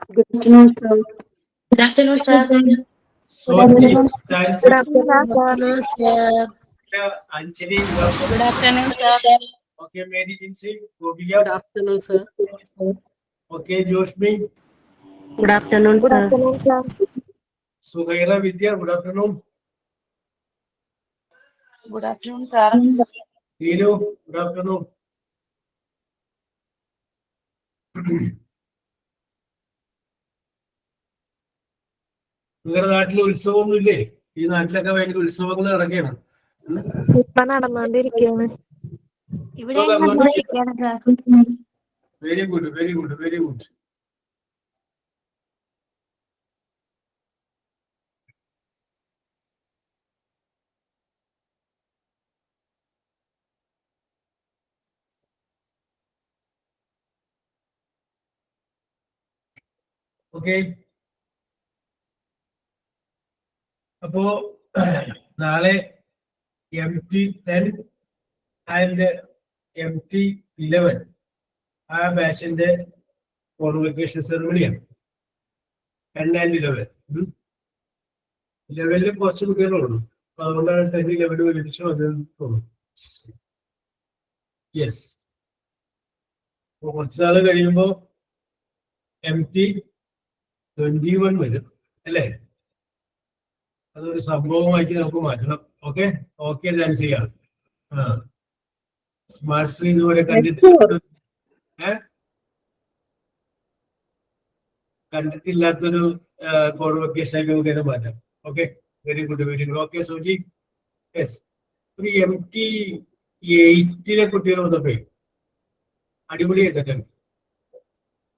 Good afternoon, sir. Good afternoon, sir. So, Good afternoon, Nancy, sir. Anjali, good afternoon. Good afternoon, sir. Okay, Mary Jinsi, Good Gopiya. afternoon, sir. Okay, Joshmi, Good afternoon, sir. Suhaira Vidya, good afternoon. Good afternoon, sir. Neelu, good afternoon. നിങ്ങളുടെ നാട്ടിൽ ഉത്സവമൊന്നുമില്ലേ? ഈ നാട്ടിലൊക്കെ ഭയങ്കര ഉത്സവങ്ങൾ നടക്കുകയാണ്. ഇപ്പൊ നടന്നുകൊണ്ടിരിക്കുകയാണ്. ഇവിടെ നടന്നുകൊണ്ടിരിക്കുകയാണ്, sir. Very good, very good, very good. Okay, അപ്പോ നാളെ MT10 ആൻഡ് MT11 ആ ബാച്ചിന്റെ കോൺവെക്കേഷൻ സെറമണിയാണ്. 10 and 11. 11 കുറച്ച് കുട്ടികളുള്ളൂ, അപ്പൊ അതുകൊണ്ടാണ് 10, 11 ഒരുമിച്ച് വന്നിട്ടുള്ളൂ. യെസ്, കുറച്ച് നാൾ കഴിയുമ്പോ MT21 വരും അല്ലേ? അതൊരു സംഭവമായിട്ട് നമുക്ക് മാറ്റണം. ഓക്കെ ഓക്കെ, ഞാൻ ചെയ്യാം. സ്മാർട്ട് സ്ക്രീൻ ഇതുപോലെ കണ്ടിട്ടില്ലാത്തൊരു കോൺവെക്കേഷനായിട്ട് നമുക്ക് തന്നെ മാറ്റാം. Okay, very good, very good. Okay Soji, yes. ഒരു MT8 കുട്ടികൾ വന്നപ്പോ അടിപൊളിയായിട്ടൊക്കെ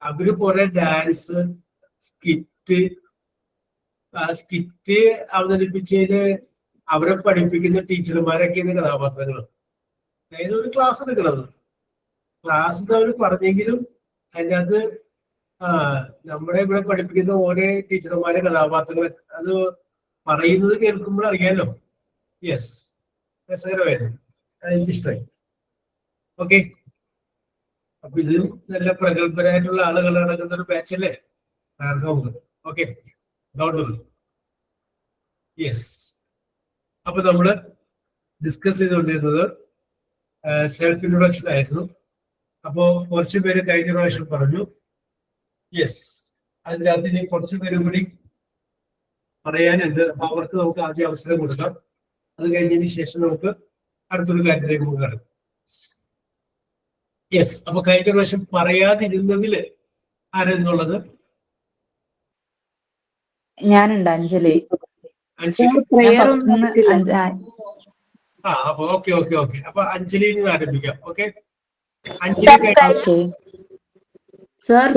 അവര് കുറെ ഡാൻസ് സ്കിറ്റ് അവതരിപ്പിച്ചതിന് അവരെ പഠിപ്പിക്കുന്ന ടീച്ചർമാരൊക്കെയാണ് കഥാപാത്രങ്ങൾ. അതായത് ഒരു ക്ലാസ് എടുക്കണത്, ക്ലാസ് അവർ പറഞ്ഞെങ്കിലും അതിനകത്ത് നമ്മുടെ ഇവിടെ പഠിപ്പിക്കുന്ന ഓരോ ടീച്ചർമാരെ കഥാപാത്രങ്ങൾ അത് പറയുന്നത് കേൾക്കുമ്പോൾ അറിയാലോ. യെസ്, രസകരമായിരുന്നു, അതെനിക്കിഷ്ടമായി. ഓക്കെ, അപ്പൊ ഇത് നല്ല പ്രഗത്ഭരായിട്ടുള്ള ആളുകൾ നടക്കുന്ന ഒരു ബാച്ചല്ലേ നമുക്ക്. Okay, yes. അപ്പൊ നമ്മള് ഡിസ്കസ് ചെയ്തുകൊണ്ടിരുന്നത് സെൽഫ് ഇൻട്രൊഡക്ഷൻ ആയിരുന്നു. അപ്പോ കുറച്ചു പേര് കഴിഞ്ഞ പ്രാവശ്യം പറഞ്ഞു. യെസ്, അതിൻ്റെ അകത്ത് ഇനി കുറച്ചു പേരും കൂടി പറയാനുണ്ട്. അവർക്ക് നമുക്ക് ആദ്യം അവസരം കൊടുക്കാം. അത് കഴിഞ്ഞതിന് ശേഷം നമുക്ക് അടുത്തൊരു കാര്യത്തിലേക്ക് പോകാം. യെസ്, അപ്പൊ കഴിഞ്ഞ പ്രാവശ്യം പറയാതിരുന്നതില് ആരെന്നുള്ളത്? ഞാനുണ്ട്, അഞ്ജലി. അപ്പൊ ഓക്കെ ഓക്കെ ഓക്കെ, അപ്പൊ അഞ്ജലിയിൽ നിന്ന് ആരംഭിക്കാം. ഓക്കെ, അഞ്ജലി. സോറി.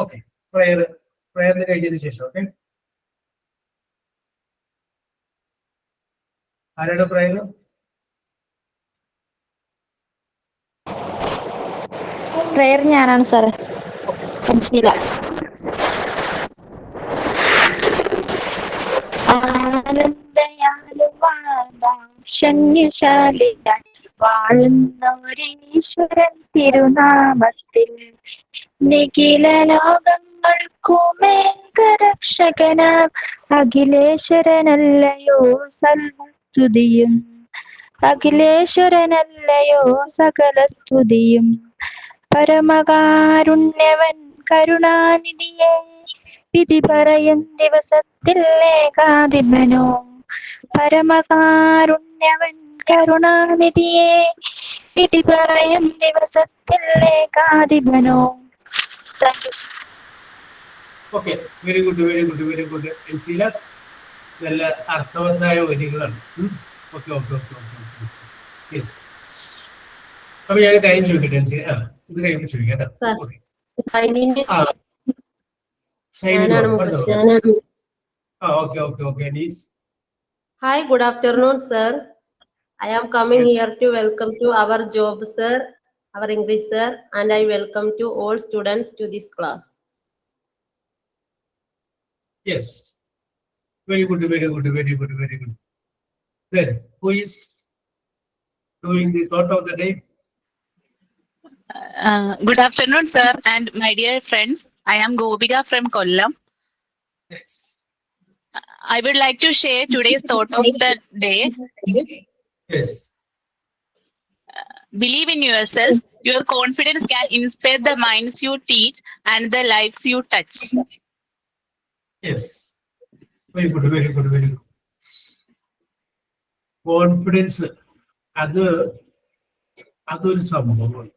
ഓക്കെ, പ്രയറിന് കഴിഞ്ഞതിന് ശേഷം. ഓക്കെ, ആരാണ് പ്രയർ? പ്രയർ ഞാനാണ് സാറേ. ശീല. ആനന്ദയാലുവാദാശന്യശാലിയ വാഴുന്നൊരീശ്വരൻ തിരുനാമത്തിൽ നിഖില ലോകങ്ങൾക്കുമേകരക്ഷകനാം അഖിലേശ്വരനല്ലയോ സർവസ്തുതിയും, അഖിലേശ്വരനല്ലയോ സകല സ്തുതിയും. പരമകാരുണ്യവൻ കരുണാനിധിയെ വിധി പറയും ദിവസത്തിൽ ഏകാധിപനോ. പരമകാരുണ്യവൻ കരുണാനിധിയെ വിധി പറയും ദിവസത്തിൽ ഏകാധിപനോ. Thank you sir. Okay, very good, very good, very good. നല്ല അർത്ഥവത്തായ വരികളാണ്. Okay okay okay okay yes. അപ്പൊ ഞാൻ കാര്യം ചോദിക്കട്ടെ, ഇത് കഴിയുമ്പോൾ ചോദിക്കാം. Hi, good afternoon, sir. I am coming here to welcome to our job, sir, our English sir, and I welcome to all students to this class. Yes, very good, very good, very good, very good. Then who is doing the thought of the day? Good afternoon, sir, and my dear friends. I am Gobika from Kollam. Yes. I would like to share today's thought of the day. Yes. Believe in yourself. Your confidence can inspire the minds you teach and the lives you touch. Yes. Very good, very good, very good. Confidence അതൊരു സംഭവമാണ്.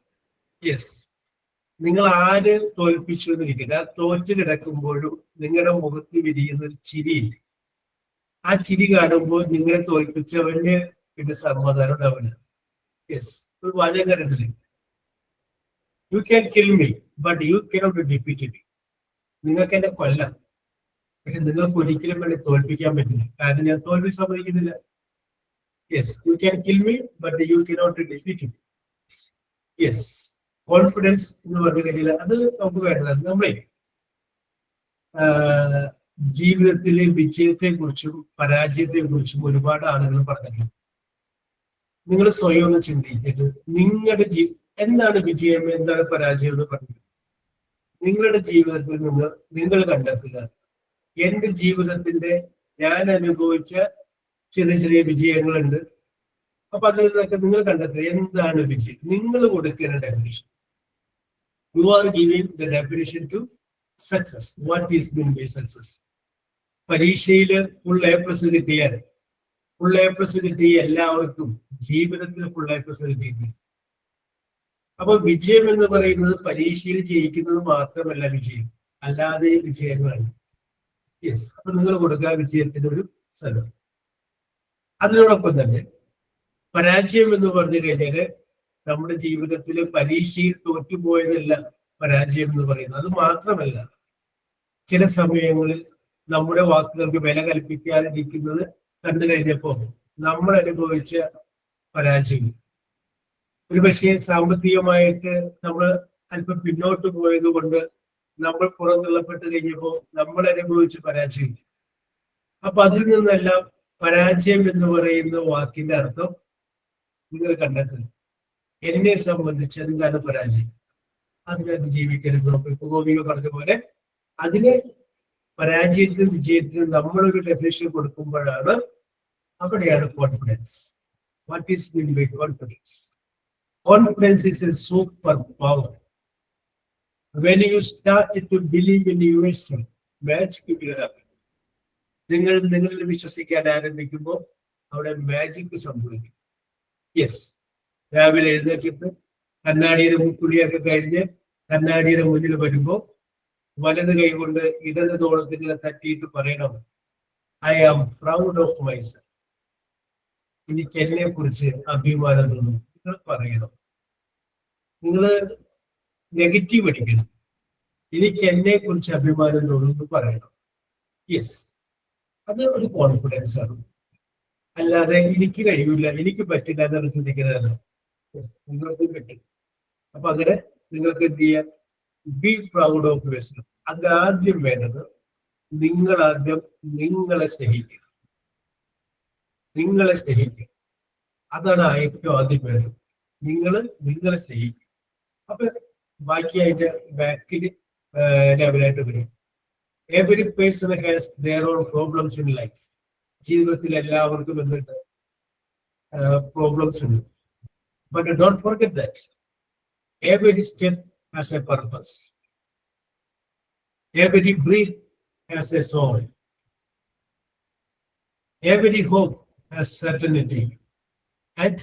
Yes, നിങ്ങൾ ആര് തോൽപ്പിച്ചു എന്നിരിക്കട്ടെ, ആ തോറ്റ് കിടക്കുമ്പോഴും നിങ്ങളുടെ മുഖത്ത് വിരിയുന്ന ഒരു ചിരിയില്ല. ആ ചിരി കാണുമ്പോൾ നിങ്ങളെ തോൽപ്പിച്ചവന് പിന്നെ സമാധാനം ഉണ്ടാവില്ല. യെസ്, ഒരു വാചകം കണ്ടിട്ടില്ലേ? You can kill me but you cannot defeat me. നിങ്ങൾക്ക് എന്നെ കൊല്ലാം, പക്ഷെ നിങ്ങൾക്ക് ഒരിക്കലും എന്നെ തോൽപ്പിക്കാൻ പറ്റില്ല, കാരണം ഞാൻ തോൽവി സമ്മതിക്കുന്നില്ല. Yes, you can kill me but you cannot defeat me. Yes, confidence എന്ന് പറഞ്ഞു കഴിഞ്ഞാൽ അത് നമുക്ക് വേണ്ടതാണ്. നമ്മളെ ജീവിതത്തിലെ വിജയത്തെ കുറിച്ചും പരാജയത്തെ കുറിച്ചും ഒരുപാട് ആളുകൾ പറഞ്ഞിട്ടുണ്ട്. നിങ്ങൾ സ്വയം ഒന്ന് ചിന്തിച്ചിട്ട് നിങ്ങളുടെ എന്താണ് വിജയം, എന്താണ് പരാജയം എന്ന് പറഞ്ഞത് നിങ്ങളുടെ ജീവിതത്തിൽ നിങ്ങൾ കണ്ടെത്തുക. എന്റെ ജീവിതത്തിന്റെ ഞാൻ അനുഭവിച്ച ചെറിയ ചെറിയ വിജയങ്ങളുണ്ട്. അപ്പൊ അതിൽ നിന്നൊക്കെ നിങ്ങൾ കണ്ടെത്തുക എന്താണ് വിജയം. നിങ്ങൾ കൊടുക്കേണ്ട definition. You are giving the definition to success. What is mean by success? പരീക്ഷയിൽ ഫുൾ എ പ്ലസ് കിട്ടിയാൽ ഫുൾ എ പ്ലസ് കിട്ടിയ എല്ലാവർക്കും ജീവിതത്തിൽ ഫുൾ എ പ്ലസ് കിട്ടിയിട്ടുണ്ട്. അപ്പൊ വിജയം എന്ന് പറയുന്നത് പരീക്ഷയിൽ ജയിക്കുന്നത് മാത്രമല്ല വിജയം, അല്ലാതെ വിജയങ്ങളാണ്. യെസ്, അപ്പൊ നിങ്ങൾ കൊടുക്കുക വിജയത്തിന് ഒരു സ്ഥലം. അതിനോടൊപ്പം തന്നെ പരാജയം എന്ന് പറഞ്ഞു കഴിഞ്ഞാല് നമ്മുടെ ജീവിതത്തിൽ പരീക്ഷയിൽ തോറ്റുപോയതല്ല പരാജയം എന്ന് പറയുന്നത്. അത് മാത്രമല്ല, ചില സമയങ്ങളിൽ നമ്മുടെ വാക്കുകൾക്ക് വില കൽപ്പിക്കാതിരിക്കുന്നത് കണ്ടു കഴിഞ്ഞപ്പോ നമ്മൾ അനുഭവിച്ച പരാജയം, ഒരുപക്ഷെ സാമ്പത്തികമായിട്ട് നമ്മൾ അല്പം പിന്നോട്ട് പോയത് കൊണ്ട് നമ്മൾ പുറന്തള്ളപ്പെട്ട് കഴിഞ്ഞപ്പോൾ നമ്മൾ അനുഭവിച്ച പരാജയം. അപ്പൊ അതിൽ നിന്നെല്ലാം പരാജയം എന്ന് പറയുന്ന വാക്കിന്റെ അർത്ഥം നിങ്ങൾ കണ്ടെത്തുക. എന്നെ സംബന്ധിച്ച് എന്താണ് പരാജയം? അതിനകത്ത് ജീവിക്കരുത്. ഇപ്പൊ ഗോപിക പറഞ്ഞ പോലെ അതിന് പരാജയത്തിനും വിജയത്തിനും നമ്മളൊരു ഡെഫിനേഷൻ കൊടുക്കുമ്പോഴാണ് അവിടെയാണ് confidence. What is mean by confidence? Confidence is a superpower. When you start to believe in yourself, magic will happen. നിങ്ങളിൽ വിശ്വസിക്കാൻ ആരംഭിക്കുമ്പോൾ അവിടെ മാജിക് സംഭവിക്കും. യെസ്, രാവിലെ എഴുന്നേറ്റിട്ട് കണ്ണാടിയുടെ മുക്കുടിയൊക്കെ കഴിഞ്ഞ് കണ്ണാടിയുടെ മുന്നിൽ വരുമ്പോൾ വലത് കൈ കൊണ്ട് ഇടത് തോളത്തിൽ തട്ടിയിട്ട് പറയണം, I am proud of myself. എനിക്ക് എന്നെ കുറിച്ച് അഭിമാനം തോന്നും. നിങ്ങൾ പറയണം. നിങ്ങൾ നെഗറ്റീവ് അടിക്കണം. എനിക്ക് എന്നെ കുറിച്ച് അഭിമാനം തോന്നുന്നു പറയണം. യെസ്, അത് ഒരു കോൺഫിഡൻസ് ആണ്. അല്ലാതെ എനിക്ക് കഴിയില്ല, എനിക്ക് പറ്റില്ല എന്നാണ് ചിന്തിക്കുന്നതല്ല. യെസ്, നിങ്ങൾക്ക് പറ്റും. അപ്പൊ അങ്ങനെ നിങ്ങൾക്ക് എന്ത് ചെയ്യാം? Be proud of yourself. അത് ആദ്യം വേണ്ടത് നിങ്ങൾ ആദ്യം നിങ്ങളെ സ്നേഹിക്കുക. നിങ്ങളെ സ്നേഹിക്കുക, അതാണ് ഏറ്റവും ആദ്യം വേണ്ടത്. നിങ്ങളെ സ്നേഹിക്കുക. അപ്പൊ ബാക്കി അതിന്റെ ബാക്കിൽ ലെവലായിട്ട് വരും. Every person has their own problems in life. ജീവിതത്തിൽ എല്ലാവർക്കും എന്തുണ്ട്? പ്രോബ്ലംസ് ഉണ്ട്. But don't forget that every step has a purpose. Every breath has a soul. Every hope has certainty. And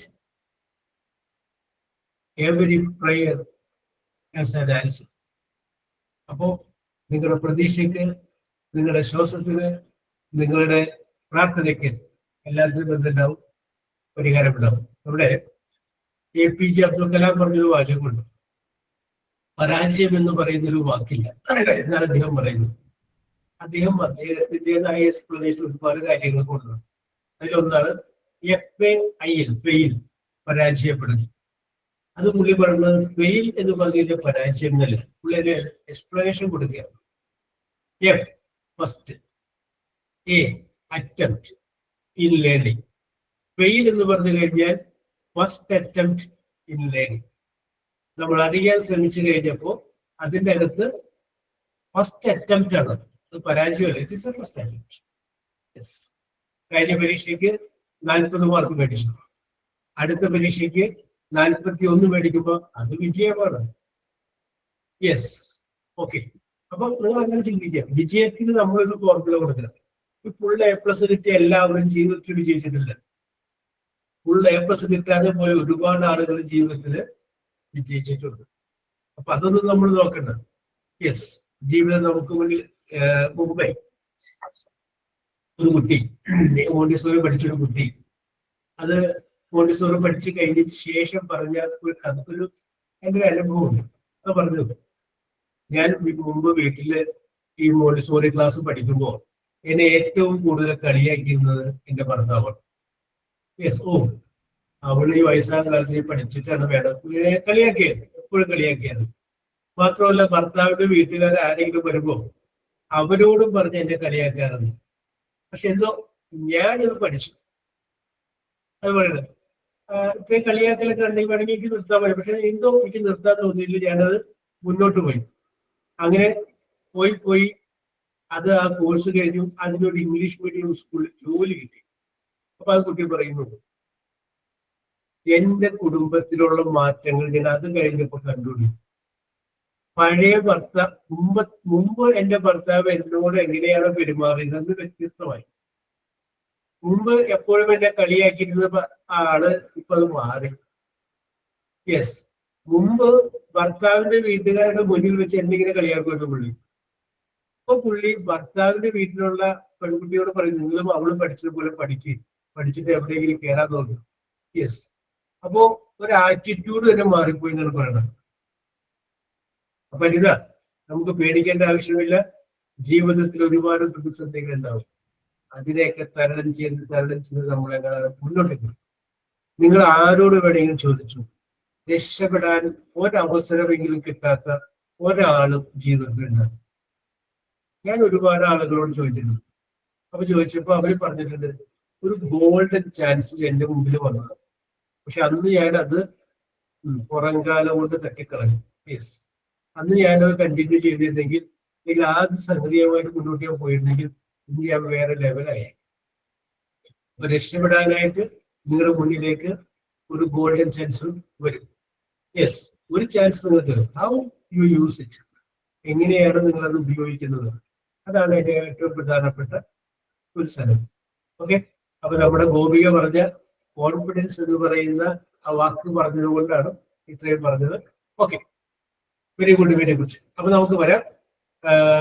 every prayer has an answer. അപ്പോ നിങ്ങളുടെ പ്രതീക്ഷയ്ക്ക്, നിങ്ങളുടെ ശ്വാസത്തിന്, നിങ്ങളുടെ പ്രാർത്ഥനയ്ക്ക് എല്ലാത്തിനും എന്തുണ്ടാവും? പരിഹാരമുണ്ടാവും. അവിടെ APJ അബ്ദുൽ കലാം പറഞ്ഞൊരു വാചകമുണ്ട്, പരാജയം എന്ന് പറയുന്നൊരു വാക്കില്ല എന്നാണ് അദ്ദേഹം പറയുന്നത്. അദ്ദേഹത്തിൻ്റെതായ എക്സ്പ്ലനേഷൻ ഒരുപാട് കാര്യങ്ങൾ കൊണ്ടുവന്നു. അതിലൊന്നാണ് FAIL, ഫെയിൽ, പരാജയപ്പെടുന്നു. അത് പുള്ളി പറഞ്ഞത് ഫെയിൽ എന്ന് പറഞ്ഞ പരാജയം എന്നല്ല, പുള്ളി ഒരു എക്സ്പ്ലനേഷൻ കൊടുക്കുകയാണ്. F first, A attempt in learning. Fail എന്ന് പറഞ്ഞു കഴിഞ്ഞാൽ ഫസ്റ്റ് അറ്റംപ്റ്റ് ഇൻ ലേണിംഗ്. നമ്മൾ അറിയാൻ ശ്രമിച്ചു കഴിഞ്ഞപ്പോൾ അതിൻ്റെ അകത്ത് ഫസ്റ്റ് അറ്റംപ്റ്റ് ആണ്, അത് പരാജയമല്ല. It is a first attempt. Yes. കഴിഞ്ഞ പരീക്ഷയ്ക്ക് 40 മാർക്ക് മേടിച്ചു, അടുത്ത പരീക്ഷയ്ക്ക് 41 മേടിക്കുമ്പോൾ അത് വിജയമാണ്. Yes, okay. അപ്പൊ നിങ്ങൾ അങ്ങനെ ചിന്തിക്കാം, വിജയത്തിന് നമ്മളൊരു ഫോർമുല കൊടുക്കുക. ഫുൾ A+ കിട്ടിയ എല്ലാവരും ജീവിതത്തിൽ വിജയിച്ചിട്ടില്ല. ഫുൾ A+ കിട്ടാതെ പോയ ഒരുപാട് ആളുകൾ ജീവിതത്തിൽ വിജയിച്ചിട്ടുണ്ട്. അപ്പൊ അതൊന്നും നമ്മൾ നോക്കണ്ട. യെസ്, ജീവിതം നമുക്ക് മുന്നിൽ മുമ്പേ ഒരു കുട്ടി മോണ്ടിസോറി പഠിച്ചൊരു കുട്ടി, അത് മോണ്ടിസോറി പഠിച്ചു കഴിഞ്ഞതിന് ശേഷം പറഞ്ഞ ഒരു കഥ, എൻ്റെ ഒരു അനുഭവമുണ്ട്. അത് പറഞ്ഞു, ഞാൻ മുമ്പ് വീട്ടില് ഈ മോണ്ടിസോറി ക്ലാസ് പഠിക്കുമ്പോൾ എന്നെ ഏറ്റവും കൂടുതൽ കളിയാക്കിയിരുന്നത് എൻ്റെ ഭർത്താവാണ്. യെസ്, അവൾ ഈ വയസ്സാം കാലത്ത് പഠിച്ചിട്ടാണ് വേണം കളിയാക്കിയത്, എപ്പോഴും കളിയാക്കിയത്. മാത്രമല്ല ഭർത്താവിന്റെ വീട്ടുകാർ ആരെങ്കിലും വരുമ്പോൾ അവരോടും പറഞ്ഞ് എന്നെ കളിയാക്കാറുണ്ട്. പക്ഷെ എന്തോ ഞാനിത് പഠിച്ചു. അത് പറയുന്നത് ഇത്രയും കളിയാക്കലൊക്കെ ഉണ്ടെങ്കിൽ വേണമെങ്കിൽ എനിക്ക് നിർത്താൻ പറ്റും. പക്ഷെ എന്തോ എനിക്ക് നിർത്താൻ തോന്നിയില്ല, ഞാനത് മുന്നോട്ട് പോയി. അങ്ങനെ പോയി അത് ആ കോഴ്സ് കഴിഞ്ഞു. അതിനൊരു ഇംഗ്ലീഷ് മീഡിയം സ്കൂളിൽ ജോലി കിട്ടി. അപ്പൊ ആ കുട്ടി പറയുന്നുണ്ട്, എന്റെ കുടുംബത്തിലുള്ള മാറ്റങ്ങൾ ഞാൻ അത് കഴിഞ്ഞപ്പോൾ കണ്ടുപിടിച്ചു. പഴയ മുമ്പ് എന്റെ ഭർത്താവ് എന്നോട് എങ്ങനെയാണ് പെരുമാറിയതെന്ന് വ്യത്യസ്തമായി. മുമ്പ് എപ്പോഴും എന്നെ കളിയാക്കിയിരുന്ന ആള് ഇപ്പൊ അത് മാറി. യെസ്, മുമ്പ് ഭർത്താവിന്റെ വീട്ടുകാരുടെ മുന്നിൽ വെച്ച് എന്തെങ്കിലും കളിയാക്കുമായിരുന്നു പുള്ളി. ഇപ്പൊ പുള്ളി ഭർത്താവിന്റെ വീട്ടിലുള്ള പെൺകുട്ടിയോട് പറയും, നിങ്ങളും അവളും പഠിച്ചതുപോലെ പഠിച്ചിട്ട് എവിടെയെങ്കിലും കയറാൻ നോക്കും. യെസ്, അപ്പോ ഒരു ആറ്റിറ്റ്യൂഡ് തന്നെ മാറിപ്പോയി എന്നാണ് പറയുന്നത്. അപ്പൊ ഇതാ, നമുക്ക് പേടിക്കേണ്ട ആവശ്യമില്ല. ജീവിതത്തിൽ ഒരുപാട് പ്രതിസന്ധികൾ ഉണ്ടാവും. അതിനെയൊക്കെ തരണം ചെയ്ത് നമ്മളെ മുന്നോട്ട് പോകും. നിങ്ങൾ ആരോട് വേണമെങ്കിലും ചോദിച്ചു, രക്ഷപ്പെടാൻ ഒരവസരമെങ്കിലും കിട്ടാത്ത ഒരാളും ജീവിതത്തിലുണ്ടാകും. ഞാൻ ഒരുപാട് ആളുകളോട് ചോദിച്ചിട്ടുണ്ട്. അപ്പൊ ചോദിച്ചപ്പോ അവര് പറഞ്ഞിട്ടുണ്ട്, ഒരു ഗോൾഡൻ ചാൻസ് എന്റെ മുമ്പിൽ വന്നത്, പക്ഷെ അന്ന് ഞാനത് പുറംകാലം കൊണ്ട് തട്ടിക്കളഞ്ഞു. യെസ്, അന്ന് ഞാനത് കണ്ടിന്യൂ ചെയ്തിരുന്നെങ്കിൽ, അല്ലെങ്കിൽ ആദ്യ സംഗതിയുമായിട്ട് മുന്നോട്ട് ഞാൻ പോയിരുന്നെങ്കിൽ ഇന്ന് ഞാൻ വേറെ ലെവലായി. അപ്പൊ രക്ഷപ്പെടാനായിട്ട് നിങ്ങളുടെ മുന്നിലേക്ക് ഒരു ഗോൾഡൻ ചാൻസ് വരും. യെസ്, ഒരു ചാൻസ് നിങ്ങൾക്ക്, ഹൗ യു യൂസ് ഇറ്റ്, എങ്ങനെയാണ് നിങ്ങൾ അത് ഉപയോഗിക്കുന്നത്, അതാണ് എൻ്റെ ഏറ്റവും പ്രധാനപ്പെട്ട ഒരു സ്ഥലം. ഓക്കെ, അപ്പൊ നമ്മുടെ ഗോപിക പറഞ്ഞ കോൺഫിഡൻസ് എന്ന് പറയുന്ന ആ വാക്ക് പറഞ്ഞത് കൊണ്ടാണ് ഇത്രയും പറഞ്ഞത്. Okay, very good, very good. അപ്പൊ നമുക്ക് വരാം.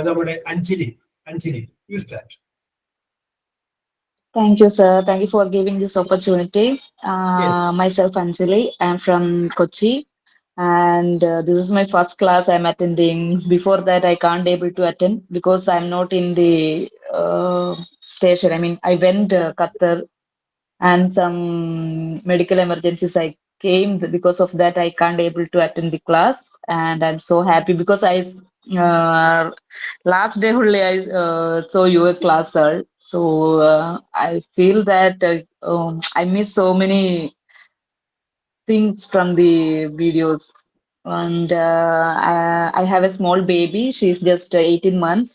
നമ്മുടെ Anjali, you start. Thank you, sir. Thank you for giving this opportunity. Yes. Myself, Anjali. I'm from Kochi, and this is my first class I'm attending. Before that, I can't able to attend because I'm not in the station. I mean, I went Qatar, and some medical emergencies I came. Because of that, I can't able to attend the class, and I'm so happy because last day only I saw your class, sir. So I feel that I miss so many things from the videos. And I have a small baby. She's just 18 months.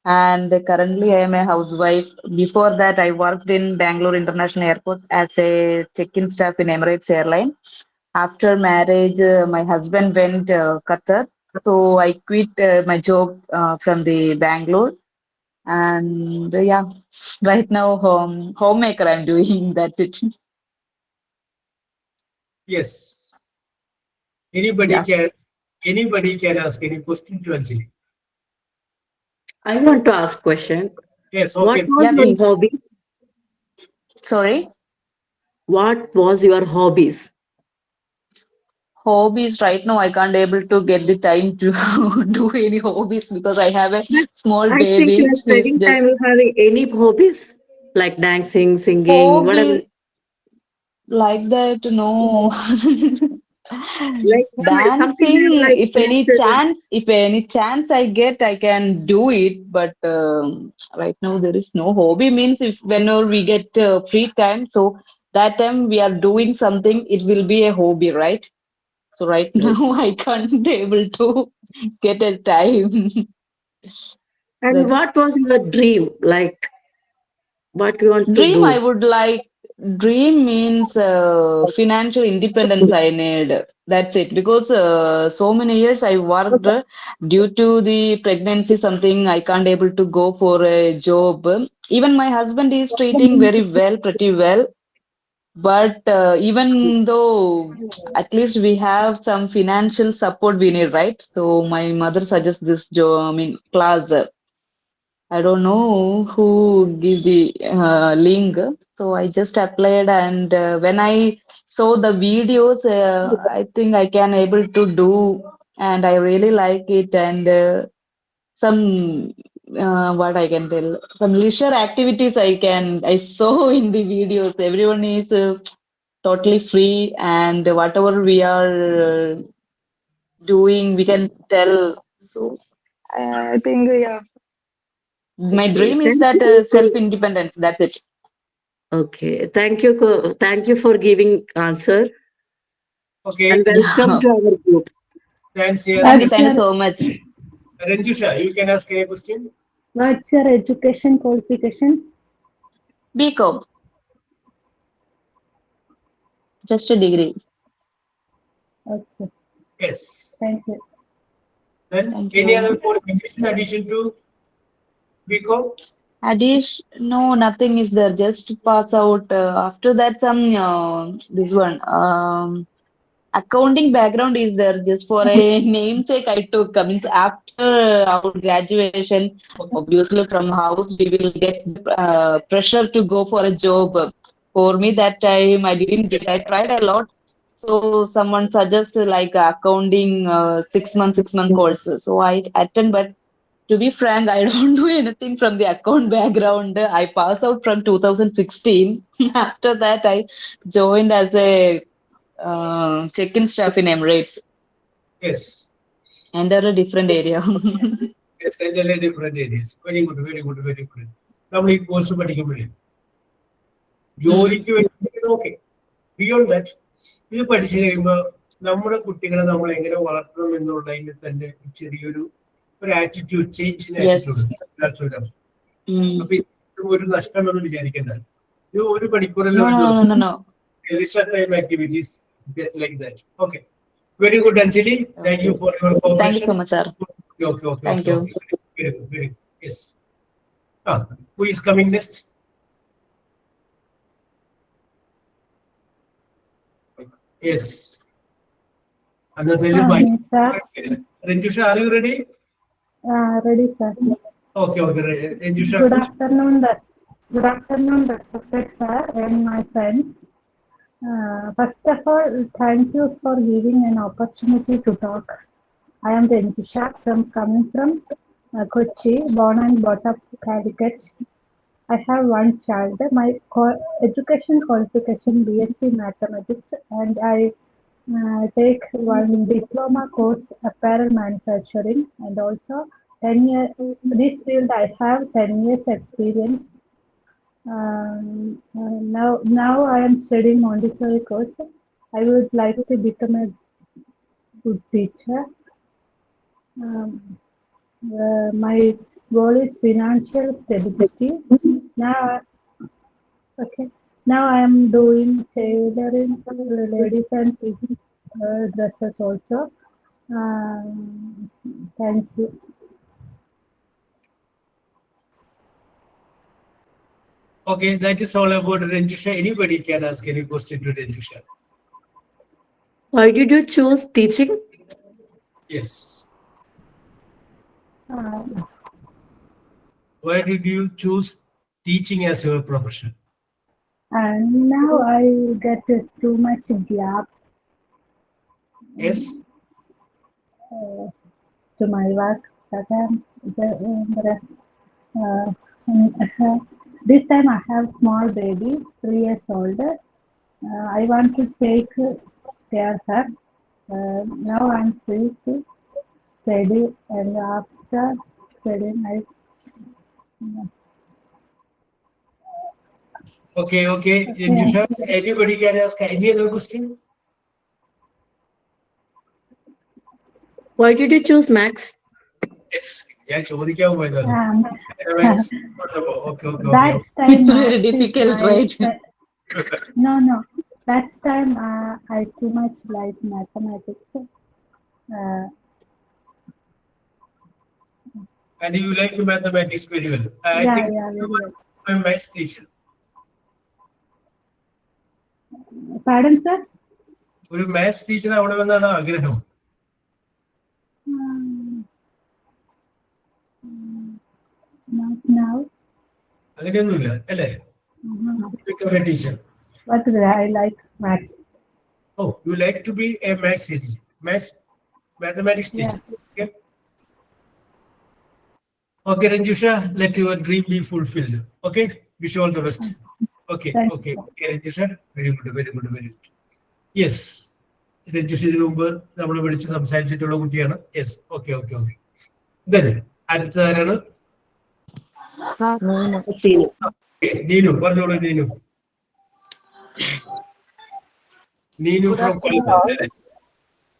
And currently I am a housewife. Before that, I worked in Bangalore International Airport as a check-in staff in Emirates Airline. After marriage, my husband went Qatar. So I quit my job from the Bangalore. And yeah, right now homemaker I'm doing. That's it. Yes. Anybody can ask any question to Anjali. I want to ask question. Yes, What okay. was Yeah, your please. hobby? Sorry. What was your hobbies? Hobbies right now I can't able to get the time to do any hobbies because I have a small I think baby. you are He's spending time just with having any hobbies like dancing, singing, whatever. hobby like that. No. Like something Dancing, you have like if any chance I get, I can do it. But right now there is no hobby. Means if whenever we get free time, so that time we are doing something, it will be a hobby, right? So right now I can't able to get a time. And That what was your dream? Like, what you want to dream I do? would like. Dream means financial independence. I need. That's it. Because so many years I worked due to the pregnancy. Something I can't able to go for a job. Even my husband is treating very well, pretty well. But even though at least we have some financial support we need, right? So my mother suggests this job, I mean, class. I don't know who give the link. So I just applied, and when I saw the videos, I think I can able to do, and I really like it. And some what I can tell, some leisure activities I saw in the videos. Everyone is totally free, and whatever we are doing, we can tell. So I think yeah, my Okay, dream is thank that you. self independence. That's it. Okay, thank you. Thank you for giving answer and Okay, welcome Yeah. to our group. thanks, yes. Thank you so much. Ranjusha, you can ask a question. What's your education qualification? BCom, just a degree. Okay, Yes. thank you. Then Thank any you. other qualification addition to BCom? Adish, no, nothing is there. Just pass out. After that, some this one accounting background is there. Just for a namesake, I took. Means after our graduation, obviously from house we will get pressure to go for a job. For me, that time I didn't get. I tried a lot. So someone suggested like accounting 6 month course. So I attend, but to be frank, I don't do anything from the account background. I passed out from 2016. After that, I joined as a check-in staff in Emirates Yes. under a different area. Yes, entirely different areas. Very good, very good, very good. നമ്മൾ ഈ course പഠിക്കുമ്പോഴേ ജോലിക്ക് വേണ്ടി okay beyond that ഇത് പഠിച്ചു കഴിയുമ്പോൾ നമ്മുടെ കുട്ടികളെ നമ്മൾ എങ്ങനെ വളർത്തണം എന്നുള്ളതിൽ തന്നെ ചെറിയൊരു ആറ്റിറ്റ്യൂഡ് ചേഞ്ചിന് Yes. Attitude Mm. അപ്പൊ ഇത് ഒരു നഷ്ടമെന്ന് വിചാരിക്കേണ്ട ഇത് ഒരു മണിക്കൂറല്ല No, ഒരു no, no, ദിവസം no, no. research time activities like that. Okay. Very good, Anjali. Thank you for your cooperation. Thank you so much, sir. Okay. Thank you. Very good. Yes. Who is coming next? Yes. Another Sir, Ranjusha, are you ready? ready, sir. Okay. Ranjusha. Good afternoon, respected sir and my friends. First of all, thank you for giving an opportunity to talk. I am Ranjusha coming from Kochi, born and brought up Calicut. I have one child. My education qualification BSc Mathematics, and I take one diploma course apparel manufacturing, and also 10 years. This field I have 10 years experience. Now I am studying Montessori course. I would like to become a good teacher. My goal is financial stability. Now I am doing tailoring for ladies and kids dresses also. Thank you. Okay, that is all about Ranjusha. Anybody can ask any question to Ranjusha. Why did you choose teaching? Yes. Uh, Why did you choose teaching as your profession? and now I get too much gap Yes. to my work. This time I have small baby, 3 years old. I want to take care of her. Now I'm free to study, and after studying Okay. Ranjusha, anybody can ask any other question? Why did you choose Max? Yes. ഞാൻ ചോദിക്കാൻ പോയതാണ്. Um, Mathematics. Okay. that time It's very maths is difficult, my right? no. That time I too much like mathematics. And you like mathematics very well. I Yeah, think very you well. are my maths teacher. Pardon, sir? ഒരു maths teacher ആവണമെന്നാണ് ആഗ്രഹം. Not now. അങ്ങനെയൊന്നുമില്ല അല്ലേ? Become a teacher. But I like maths. Oh, you like to be a maths teacher, mathematics teacher. Okay. Okay, Ranjusha, let your dream be fulfilled. Okay, wish you all the best. Okay. Okay, Ranjusha, very good. Yes, Ranjusha ഇതിനു മുമ്പ് നമ്മൾ വിളിച്ച് സംസാരിച്ചിട്ടുള്ള കുട്ടിയാണ്. Yes, okay. Then അടുത്തതാരാണ്? Neenu, പറഞ്ഞോളൂ Neenu. Neenu from Kollam.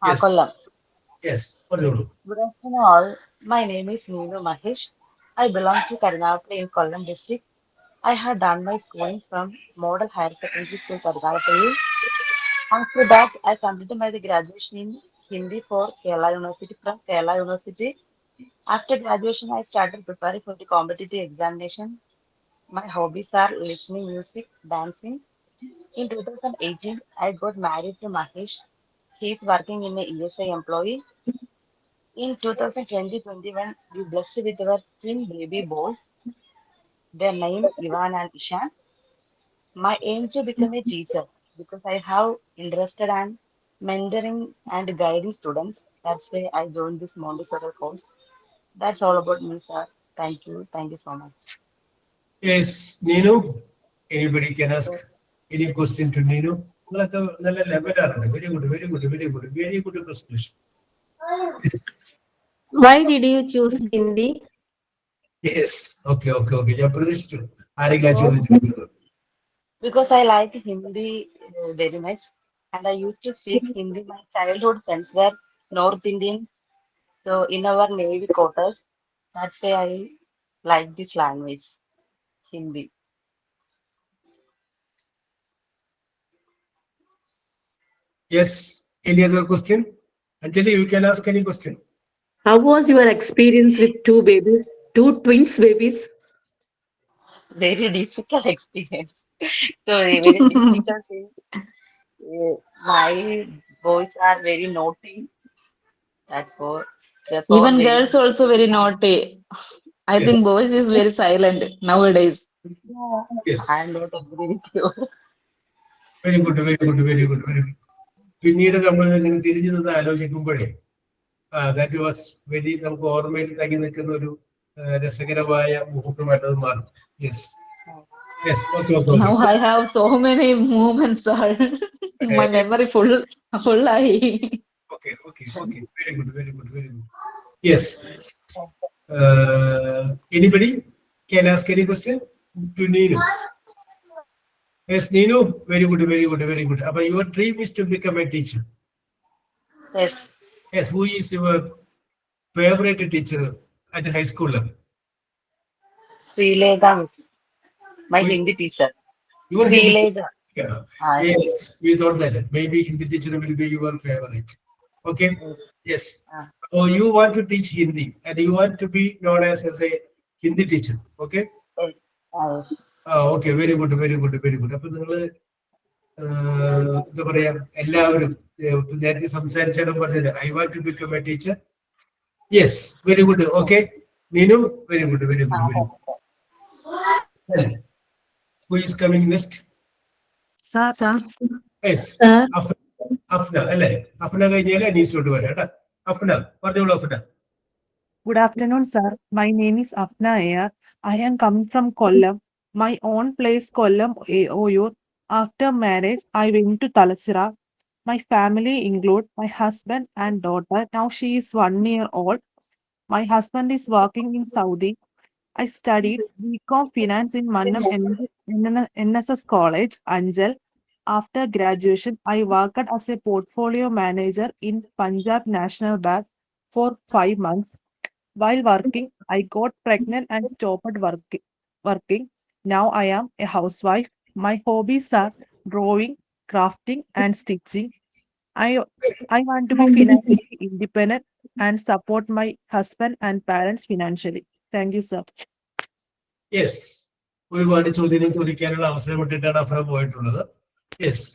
Yes. Kollam. Yes, പറഞ്ഞോളൂ. Good afternoon all. My name is Neenu Mahesh. I belong to Karunapalli in Kollam district. I had done my schooling from Model Higher Secondary School, Karunapalli. After that, I completed my graduation in Hindi for Kerala University from Kerala University. After graduation, I started preparing for the competitive examination. My hobbies are listening music, dancing. In 2018, I got married to Mahesh. He is working in a ESI employee. In 2020-21, we blessed with our twin baby boys. Their name Ivan and Ishan. My aim to become a teacher because I have interested in mentoring and guiding students. That's why I joined this Montessori course. That's all about me, sir. Thank you so much. Yes, Neenu, anybody can ask any question to Neenu. നിങ്ങളൊക്കെ നല്ല ലെവലാണ്. Very good presentation. Why did you choose Hindi? Yes, okay. ഞാൻ പ്രതീക്ഷിച്ചു ആരെങ്കിലും ചോദിച്ചു. Because I like Hindi very much, and I used to speak Hindi. My childhood friends were North Indian, so in our Navy quarters, that's why I like this language, Hindi. Yes, any other question? Anjali, you can ask any question. How was your experience with two twins babies? Very difficult experience. So very difficult thing. My boys are very naughty. Therefore, Even very, girls also very naughty. I think boys is very silent nowadays. Yes. I'm not agree with you. Very good. പിന്നീട് നമ്മൾ ഇങ്ങനെ തിരിഞ്ഞു നിന്ന് ആലോചിക്കുമ്പോഴേ that was very നമുക്ക് ഓർമ്മയിൽ തങ്ങി നിൽക്കുന്ന ഒരു രസകരമായ മുഹൂർത്തമായിട്ട് അത് മാറും. Yes, okay. Now I have so many moments are my memory full. Okay. Very good. Yes. Anybody can ask any question to Neenu? Yes, Neenu, very good. But your dream is to become a teacher. Yes. Who is your favorite teacher at high school level? Srilega, my Hindi teacher. Your Hindi Srilega. teacher. Yes, we thought that maybe Hindi teacher will be your favorite. Okay. Yes. So you want to teach Hindi and you want to be known as a Hindi teacher. Okay. Okay, very good. അപ്പൊ നിങ്ങള് എന്താ പറയാ എല്ലാവരും നേരത്തെ സംസാരിച്ചാലും പറഞ്ഞത് I want to become a teacher. Yes, very good. Okay Neenu, very good. Who is coming next? Sir. Yes, Afna അല്ലേ? അഫ്ന കഴിഞ്ഞാൽ അനീസിലോട്ട് വരാം കേട്ടോ. അഫ്ന പറഞ്ഞോളൂ. Afna. Good afternoon, sir. My name is Afna Ayar. I am coming from Kollam. My own place, Kollam, Oyur. After marriage, I went to Talachira. My family include my husband and daughter. Now she is 1 year old. My husband is working in Saudi. I studied BCom Finance in Mannam NSS College, Anjal. After graduation, I worked as a portfolio manager in Punjab National Bank for 5 months. While working, I got pregnant and stopped working. Now I am a housewife. My hobbies are drawing, crafting, and stitching. I want to be financially independent and support my husband and parents financially. Thank you, sir. Yes, ഒരുപാട് ചോദ്യങ്ങൾ ചോദിക്കാനുള്ള അവസരം വിട്ടിട്ടാണ് AHPRA പോയിട്ടുള്ളത്. Yes,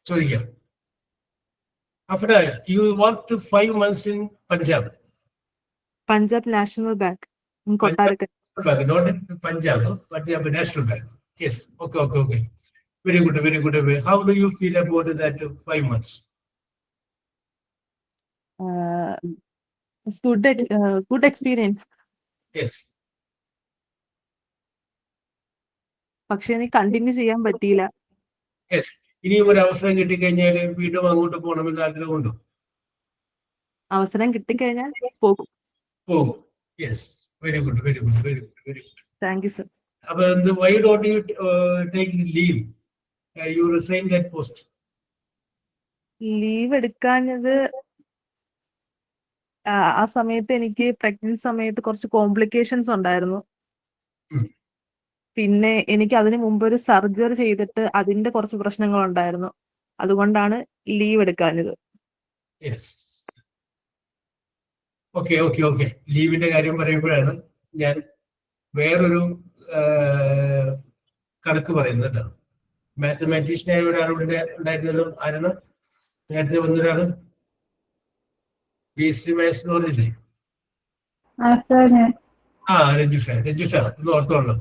ചോദിക്കാം. AHPRA, you work 5 months in Punjab. Punjab National Bank in Kottarakal. Bank, not in Punjab, Punjab National Bank. Yes, okay. Very good. How do you feel about that 5 months? It's good experience. Yes. പക്ഷെ എനിക്ക് continue ചെയ്യാൻ പറ്റിയില്ല. Yes, ഇനി ഒരു അവസരം കിട്ടിക്കഴിഞ്ഞാൽ വീണ്ടും അങ്ങോട്ട് പോകണമെന്ന് ആഗ്രഹമുണ്ടോ? അവസരം കിട്ടിക്കഴിഞ്ഞാൽ പോകും. Yes, very good. Thank you, sir. അപ്പൊ why don't you take leave? You resign that post. Leave എടുക്കാഞ്ഞത് ആ സമയത്ത് എനിക്ക് പ്രഗ്നന്റ് സമയത്ത് കുറച്ച് കോംപ്ലിക്കേഷൻസ് ഉണ്ടായിരുന്നു. പിന്നെ എനിക്ക് അതിനു മുമ്പ് ഒരു സർജറി ചെയ്തിട്ട് അതിന്റെ കുറച്ച് പ്രശ്നങ്ങൾ ഉണ്ടായിരുന്നു. അതുകൊണ്ടാണ് ലീവ് എടുക്കാഞ്ഞത്. Yes, okay. ലീവിന്റെ കാര്യം പറയുമ്പോഴാണ് ഞാൻ വേറൊരു കണക്ക് പറയുന്നത്. മാത്തമാറ്റീഷ്യനായ ഒരാളിവിടെ ഉണ്ടായിരുന്നല്ലോ. ആരാണ് നേരത്തെ വന്നൊരാള്? BSc Maths എന്ന് പറഞ്ഞില്ലേ? രജിഷ എന്ന് ഓർത്തോളൂ.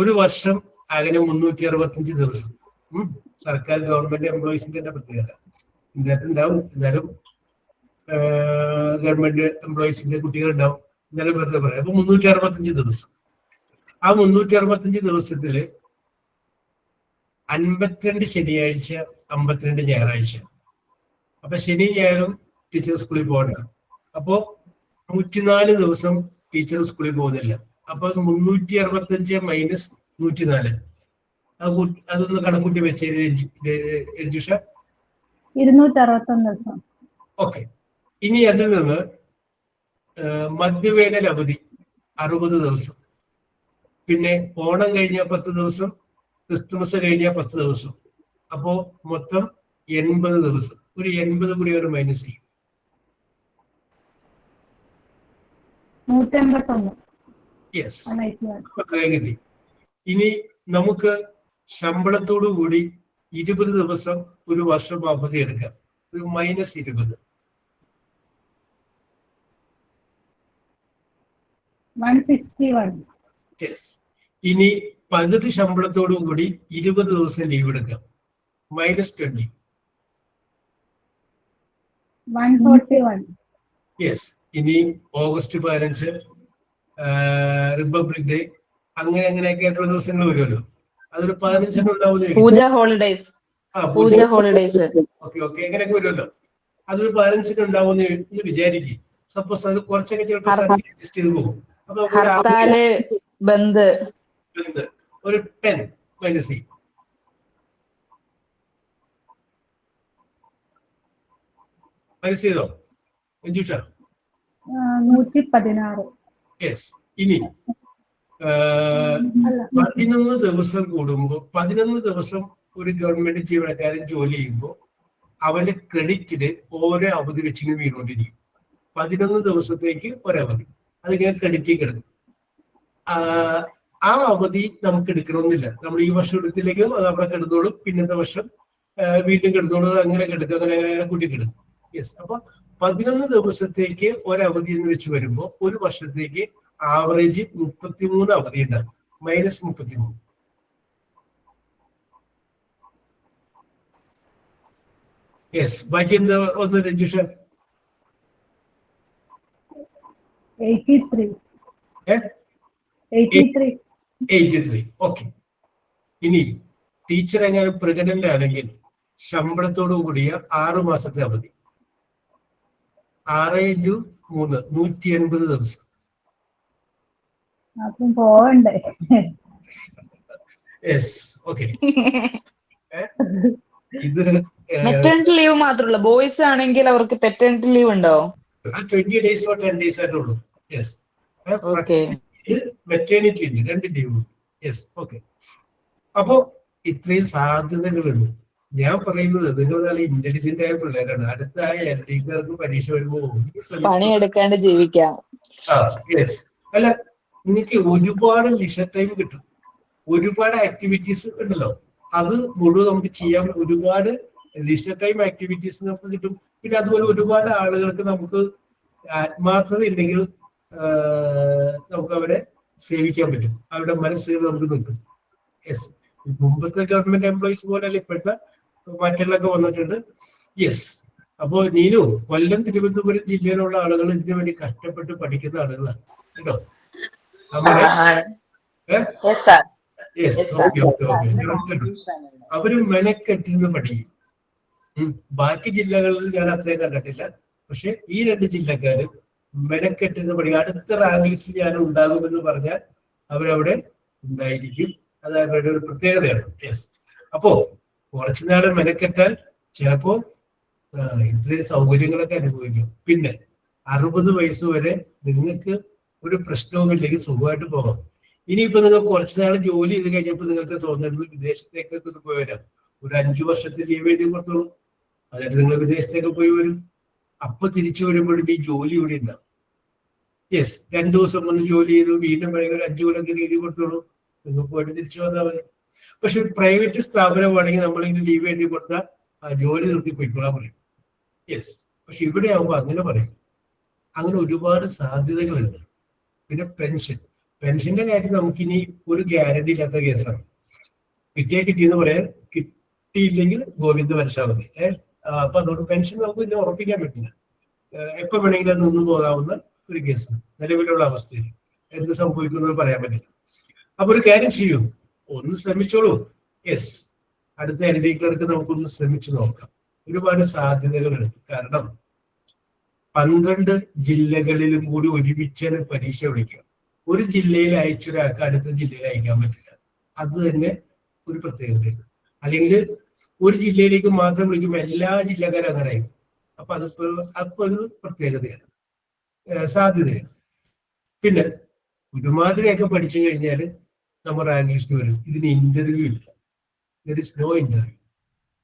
ഒരു വർഷം അങ്ങനെ 365 ദിവസം. സർക്കാർ ഗവൺമെന്റ് എംപ്ലോയീസിന്റെ തന്നെ പ്രത്യേകത ഇതിനകത്ത് ഉണ്ടാവും. എന്നാലും ഗവൺമെന്റ് എംപ്ലോയീസിന്റെ കുട്ടികളുണ്ടാവും. എന്നാലും വെറുതെ പറയാം. അപ്പൊ 365 ദിവസം. ആ 365 ദിവസത്തില് 52 ശനിയാഴ്ച, 52 ഞായറാഴ്ച. അപ്പൊ ശനി ഞായറും ടീച്ചർ സ്കൂളിൽ പോകണ്ട. അപ്പോ 104 ദിവസം ടീച്ചർ സ്കൂളിൽ പോകുന്നില്ല. അപ്പൊ 365 മൈനസ് 104 അതൊന്ന് കണക്കൂട്ടി വെച്ച് രജിഷ. 261 ദിവസം. ഓക്കെ. ഇനി അതിൽ നിന്ന് മധ്യവേനൽ അവധി 60 ദിവസം, പിന്നെ ഓണം കഴിഞ്ഞ 10 ദിവസം, ക്രിസ്തുമസ് കഴിഞ്ഞ 10 ദിവസം. അപ്പോ മൊത്തം 80 ദിവസം. ഒരു 80 കൂടി ഒരു മൈനസ് ചെയ്യും. 181. യെസ്, കിട്ടി. ഇനി നമുക്ക് ശമ്പളത്തോടു കൂടി 20 ദിവസം ഒരു വർഷം അവധി എടുക്കാം. ഒരു മൈനസ് 20. 161. യെസ്. ഇനി പകുതി ശമ്പളത്തോടു കൂടി 20 ദിവസം ലീവ് എടുക്കാം. മൈനസ് 20. 141. യെസ്. ഇനി ഓഗസ്റ്റ് 15, റിപ്പബ്ലിക് ഡേ, അങ്ങനെയൊക്കെ ആയിട്ടുള്ള ദിവസങ്ങൾ വരുമല്ലോ. അതൊരു 15 ഉണ്ടാവുന്ന പൂജ ഹോളിഡേസ്. ഓക്കെ, എങ്ങനെയൊക്കെ വരുമല്ലോ. അതൊരു 15 ഉണ്ടാവുമെന്ന് വിചാരിക്കും. സപ്പോസ് അത് കുറച്ചൊക്കെ ചിലപ്പോൾ അഡ്ജസ്റ്റ് ചെയ്ത് പോകും. അപ്പൊ ഒരു 10 മൈനസ് ചെയ്യും. മൈനസ് ചെയ്തോ മഞ്ജുഷ? 116. യെസ്. ഇനി 11 ദിവസം കൂടുമ്പോൾ, 11 ദിവസം ഒരു ഗവൺമെന്റ് ജീവനക്കാരൻ ജോലി ചെയ്യുമ്പോൾ അവന്റെ ക്രെഡിറ്റില് ഓരോ അവധി വെച്ചിങ്ങനെ വീണുകൊണ്ടിരിക്കും. 11 ദിവസത്തേക്ക് ഒരവധി അതിങ്ങനെ ക്രെഡിറ്റിൽ കിടക്കും. ആ അവധി നമുക്ക് എടുക്കണമെന്നില്ല. നമ്മൾ ഈ വർഷം എടുത്തില്ലെങ്കിലും അത് അവിടെ കിടന്നോളും. പിന്നത്തെ വർഷം വീണ്ടും കിടന്നോളും. അങ്ങനെ കിടക്കും, അങ്ങനെ കൂട്ടി കിടക്കും. യെസ്. അപ്പൊ 11 ദിവസത്തേക്ക് ഒരവധി എന്ന് വെച്ച് വരുമ്പോൾ ഒരു വർഷത്തേക്ക് ആവറേജ് 33 അവധി ഉണ്ടാകും. മൈനസ് 33. യെസ്. ബാക്കി എന്താ ഒന്ന് രജിഷ? 83. 83. ഓക്കെ. ഇനി ടീച്ചർ എങ്ങനെ പ്രഗ്നന്റ് ആണെങ്കിൽ ശമ്പളത്തോടു കൂടിയ 6 മാസത്തെ അവധി. 6 × 3 180 ദിവസം. അപ്പം പോവണ്ടേ? യെസ്. ഓക്കെ. ഇത് മെറ്റേണിറ്റി ലീവ് മാത്രമല്ല, ബോയ്സ് ആണെങ്കിൽ അവർക്ക് പെറ്റേണിറ്റി ലീവ് ഉണ്ടോ? ആ 20 days or 10 days ആയിട്ടുള്ളൂ. യെസ്. Okay. മെറ്റേണിറ്റി ഉണ്ട്, 2 ലീവ്. യെസ്. ഓക്കെ. അപ്പോ ഇത്രയും സാധ്യതകളുണ്ട്. ഞാൻ പറയുന്നത് നിങ്ങൾ നല്ല ഇന്റലിജന്റ് ആയ പിള്ളേരാണ്. അടുത്ത LD-കാർക്ക് പരീക്ഷ വരുമ്പോൾ പണിയെടുക്കാണ്ട് ജീവിക്കാം. യെസ്. അല്ല, നിങ്ങൾക്ക് ഒരുപാട് ലിഷർ ടൈം കിട്ടും, ഒരുപാട് ആക്ടിവിറ്റീസ് ഉണ്ടല്ലോ, അത് മുഴുവൻ നമുക്ക് ചെയ്യാൻ ഒരുപാട് ലിഷർ ടൈം ആക്ടിവിറ്റീസ് നമുക്ക് കിട്ടും. പിന്നെ അതുപോലെ ഒരുപാട് ആളുകൾക്ക് നമുക്ക് ആത്മാർത്ഥത ഉണ്ടെങ്കിൽ നമുക്ക് അവരെ സേവിക്കാൻ പറ്റും, അവരുടെ മനസ്സുകൾ നമുക്ക് നിൽക്കും. യെസ്. മുമ്പത്തെ ഗവൺമെന്റ് എംപ്ലോയീസ് പോലെയല്ല ഇപ്പോഴത്തെ മാറ്റങ്ങളൊക്കെ വന്നിട്ടുണ്ട്. യെസ്. അപ്പോ നീനു, കൊല്ലം തിരുവനന്തപുരം ജില്ലയിലുള്ള ആളുകൾ ഇതിനു വേണ്ടി കഷ്ടപ്പെട്ട് പഠിക്കുന്ന ആളുകളാണ് കേട്ടോ. അവര് മെനക്കെട്ടിരുന്ന് പഠിക്കും. ബാക്കി ജില്ലകളിൽ ഞാൻ അത്രയും കണ്ടിട്ടില്ല. പക്ഷെ ഈ 2 ജില്ലക്കാര് മെനക്കെട്ടിരുന്ന് പഠിക്കും. അടുത്ത റാങ്ക് ലിസ്റ്റിൽ ഞാൻ ഉണ്ടാകുമെന്ന് പറഞ്ഞാൽ അവരവിടെ ഉണ്ടായിരിക്കും. അത് അവരുടെ ഒരു പ്രത്യേകതയാണ്. യെസ്. അപ്പോ കുറച്ചുനാൾ മെനക്കെട്ടാൽ ചിലപ്പോ ഇത്രയും സൗകര്യങ്ങളൊക്കെ അനുഭവിക്കും. പിന്നെ 60 വയസ്സ് വരെ നിങ്ങൾക്ക് ഒരു പ്രശ്നവുമില്ലെങ്കിൽ സുഖമായിട്ട് പോകാം. ഇനിയിപ്പോ നിങ്ങൾ കുറച്ചുനാൾ ജോലി ചെയ്ത് കഴിഞ്ഞപ്പോൾ നിങ്ങൾക്ക് തോന്നുന്നത് വിദേശത്തേക്കൊക്കെ പോയി വരാം. ഒരു 5 വർഷത്തെ ലീവ് എഴുതി കൊടുത്തോളൂ, എന്നിട്ട് നിങ്ങൾ വിദേശത്തേക്ക് പോയി വരും. അപ്പൊ തിരിച്ചു വരുമ്പോഴും ഈ ജോലി ഇവിടെ ഉണ്ടാവും. യെസ്. 2 ദിവസം വന്ന് ജോലി ചെയ്തു, വീണ്ടും വേണമെങ്കിൽ 5 കൊല്ലത്തിന് എഴുതി കൊടുത്തോളൂ, നിങ്ങൾ പോയിട്ട് തിരിച്ചു വന്നാൽ മതി. പക്ഷെ ഒരു പ്രൈവറ്റ് സ്ഥാപനമാണെങ്കിൽ നമ്മളിങ്ങനെ ലീവ് എഴുതി കൊടുത്താൽ ആ ജോലി നിർത്തി പോയിക്കൊള്ളാൻ പറയും. യെസ്. പക്ഷെ ഇവിടെ ആകുമ്പോൾ അങ്ങനെ പറയും. അങ്ങനെ ഒരുപാട് സാധ്യതകളുണ്ട്. പിന്നെ പെൻഷന്റെ കാര്യം നമുക്കിനി ഒരു ഗ്യാരണ്ടി ഇല്ലാത്ത കേസാണ്. കിട്ടിയെന്ന് പറയാൻ, കിട്ടിയില്ലെങ്കിൽ ഗോവിന്ദ വരച്ചാൽ മതി. അപ്പൊ അതുകൊണ്ട് പെൻഷൻ നമുക്ക് ഇനി ഉറപ്പിക്കാൻ പറ്റില്ല. എപ്പോ വേണമെങ്കിലും അത് നിന്ന് പോകാവുന്ന ഒരു കേസാണ് നിലവിലുള്ള അവസ്ഥയിൽ. എന്ത് സംഭവിക്കുന്നത് പറയാൻ പറ്റില്ല. അപ്പൊ ഒരു കാര്യം ചെയ്യൂ, ഒന്ന് ശ്രമിച്ചോളൂ. യെസ്. അടുത്ത LD ക്ലർക്ക് നമുക്കൊന്ന് ശ്രമിച്ചു നോക്കാം. ഒരുപാട് സാധ്യതകളുണ്ട്. കാരണം 12 ജില്ലകളിലും കൂടി ഒരുമിച്ചാണ് പരീക്ഷ വിളിക്കുക. ഒരു ജില്ലയിൽ അയച്ചൊരാൾക്ക് അടുത്ത ജില്ലയിൽ അയക്കാൻ പറ്റില്ല. അത് തന്നെ ഒരു പ്രത്യേകതയാണ്. അല്ലെങ്കിൽ ഒരു ജില്ലയിലേക്ക് മാത്രം വിളിക്കുമ്പോൾ എല്ലാ ജില്ലക്കാരും അങ്ങനെ ആയിരിക്കും. അപ്പൊ അപ്പൊ ഒരു പ്രത്യേകതയാണ്, സാധ്യതയാണ്. പിന്നെ ഒരുമാതിരിയൊക്കെ പഠിച്ചു കഴിഞ്ഞാൽ നമ്മൾ റാങ്ക് ലിസ്റ്റ് വരും. ഇതിന് ഇന്റർവ്യൂ ഇല്ല, ദർ ഇസ് നോ ഇന്റർവ്യൂ.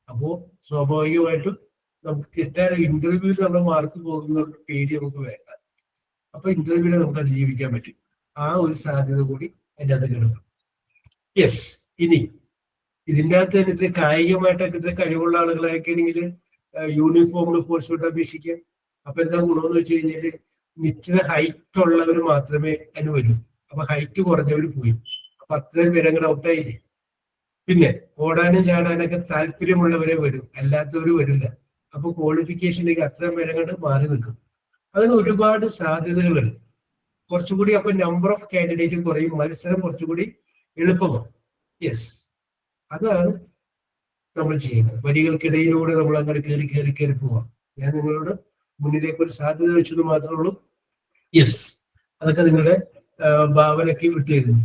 അപ്പോ സ്വാഭാവികമായിട്ടും നമുക്ക് കിട്ടാൻ ഇന്റർവ്യൂവിൽ നമ്മുടെ മാർക്ക് പോകുന്ന പേടി നമുക്ക് വേണ്ട. അപ്പൊ ഇന്റർവ്യൂവിൽ നമുക്ക് അതിജീവിക്കാൻ പറ്റും. ആ ഒരു സാധ്യത കൂടി അതിൻ്റെ അത് കിടക്കും. യെസ്. ഇനി ഇതിൻ്റെ അകത്ത് തന്നെ ഇത്ര കായികമായിട്ടൊക്കെ ഇത്ര കഴിവുള്ള ആളുകളൊക്കെ ആണെങ്കിൽ യൂണിഫോമിന് ഫോഴ്സ് അപേക്ഷിക്കാം. അപ്പൊ എന്താ ഗുണമെന്ന് വെച്ച് കഴിഞ്ഞാല് നിശ്ചിത ഹൈറ്റ് ഉള്ളവർ മാത്രമേ അതിന് വരൂ. അപ്പൊ ഹൈറ്റ് കുറഞ്ഞവർ പോയി. അപ്പൊ അത്രയും പേര് അങ്ങനെ ഔട്ടായില്ലേ. പിന്നെ ഓടാനും ചാടാനൊക്കെ താല്പര്യമുള്ളവരെ വരും, അല്ലാത്തവര് വരില്ല. അപ്പൊ ക്വാളിഫിക്കേഷനിലേക്ക് അത്രയും പേരെ കണ്ട് മാറി നിൽക്കും. അതിന് ഒരുപാട് സാധ്യതകളുണ്ട്. കുറച്ചുകൂടി അപ്പൊ നമ്പർ ഓഫ് കാൻഡിഡേറ്റ് കുറയും, മത്സരം കുറച്ചുകൂടി എളുപ്പമാണ്. യെസ്. അതാണ് നമ്മൾ ചെയ്യുന്നത്. വരികൾക്കിടയിലൂടെ നമ്മൾ അങ്ങനെ കയറി പോവാം. ഞാൻ നിങ്ങളോട് മുന്നിലേക്ക് ഒരു സാധ്യത വെച്ചത് മാത്രമേ ഉള്ളൂ. യെസ്. അതൊക്കെ നിങ്ങളുടെ ഭാവനയ്ക്ക് വിട്ടിരുന്നു.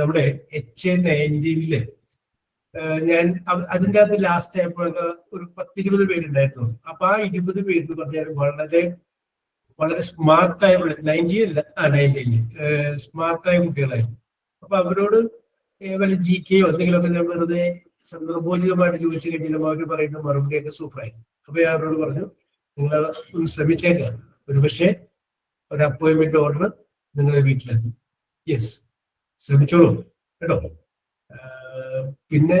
നമ്മുടെ HA19 ഞാൻ അതിൻ്റെ അകത്ത് ലാസ്റ്റ് ആയപ്പോഴൊക്കെ ഒരു 10-20 പേരുണ്ടായിരുന്നു. അപ്പൊ ആ 20 പേര് പറഞ്ഞാൽ വളരെ സ്മാർട്ടായ 90 സ്മാർട്ടായ കുട്ടികളായിരുന്നു. അപ്പൊ അവരോട് വല്ല GKയോ എന്തെങ്കിലുമൊക്കെ ഞാൻ വെറുതെ സന്ദർഭോചിതമായിട്ട് ചോദിച്ചു കഴിഞ്ഞാൽ അവർ പറയുന്ന മറുപടിയൊക്കെ സൂപ്പറായിരുന്നു. അപ്പൊ ഞാൻ അവരോട് പറഞ്ഞു, നിങ്ങൾ ഒന്ന് ശ്രമിച്ചേക്കാം, ഒരുപക്ഷെ ഒരു അപ്പോയിന്റ്മെന്റ് ഓർഡർ നിങ്ങളുടെ വീട്ടിലെത്തും. യെസ്. ശ്രമിച്ചോളൂ കേട്ടോ. പിന്നെ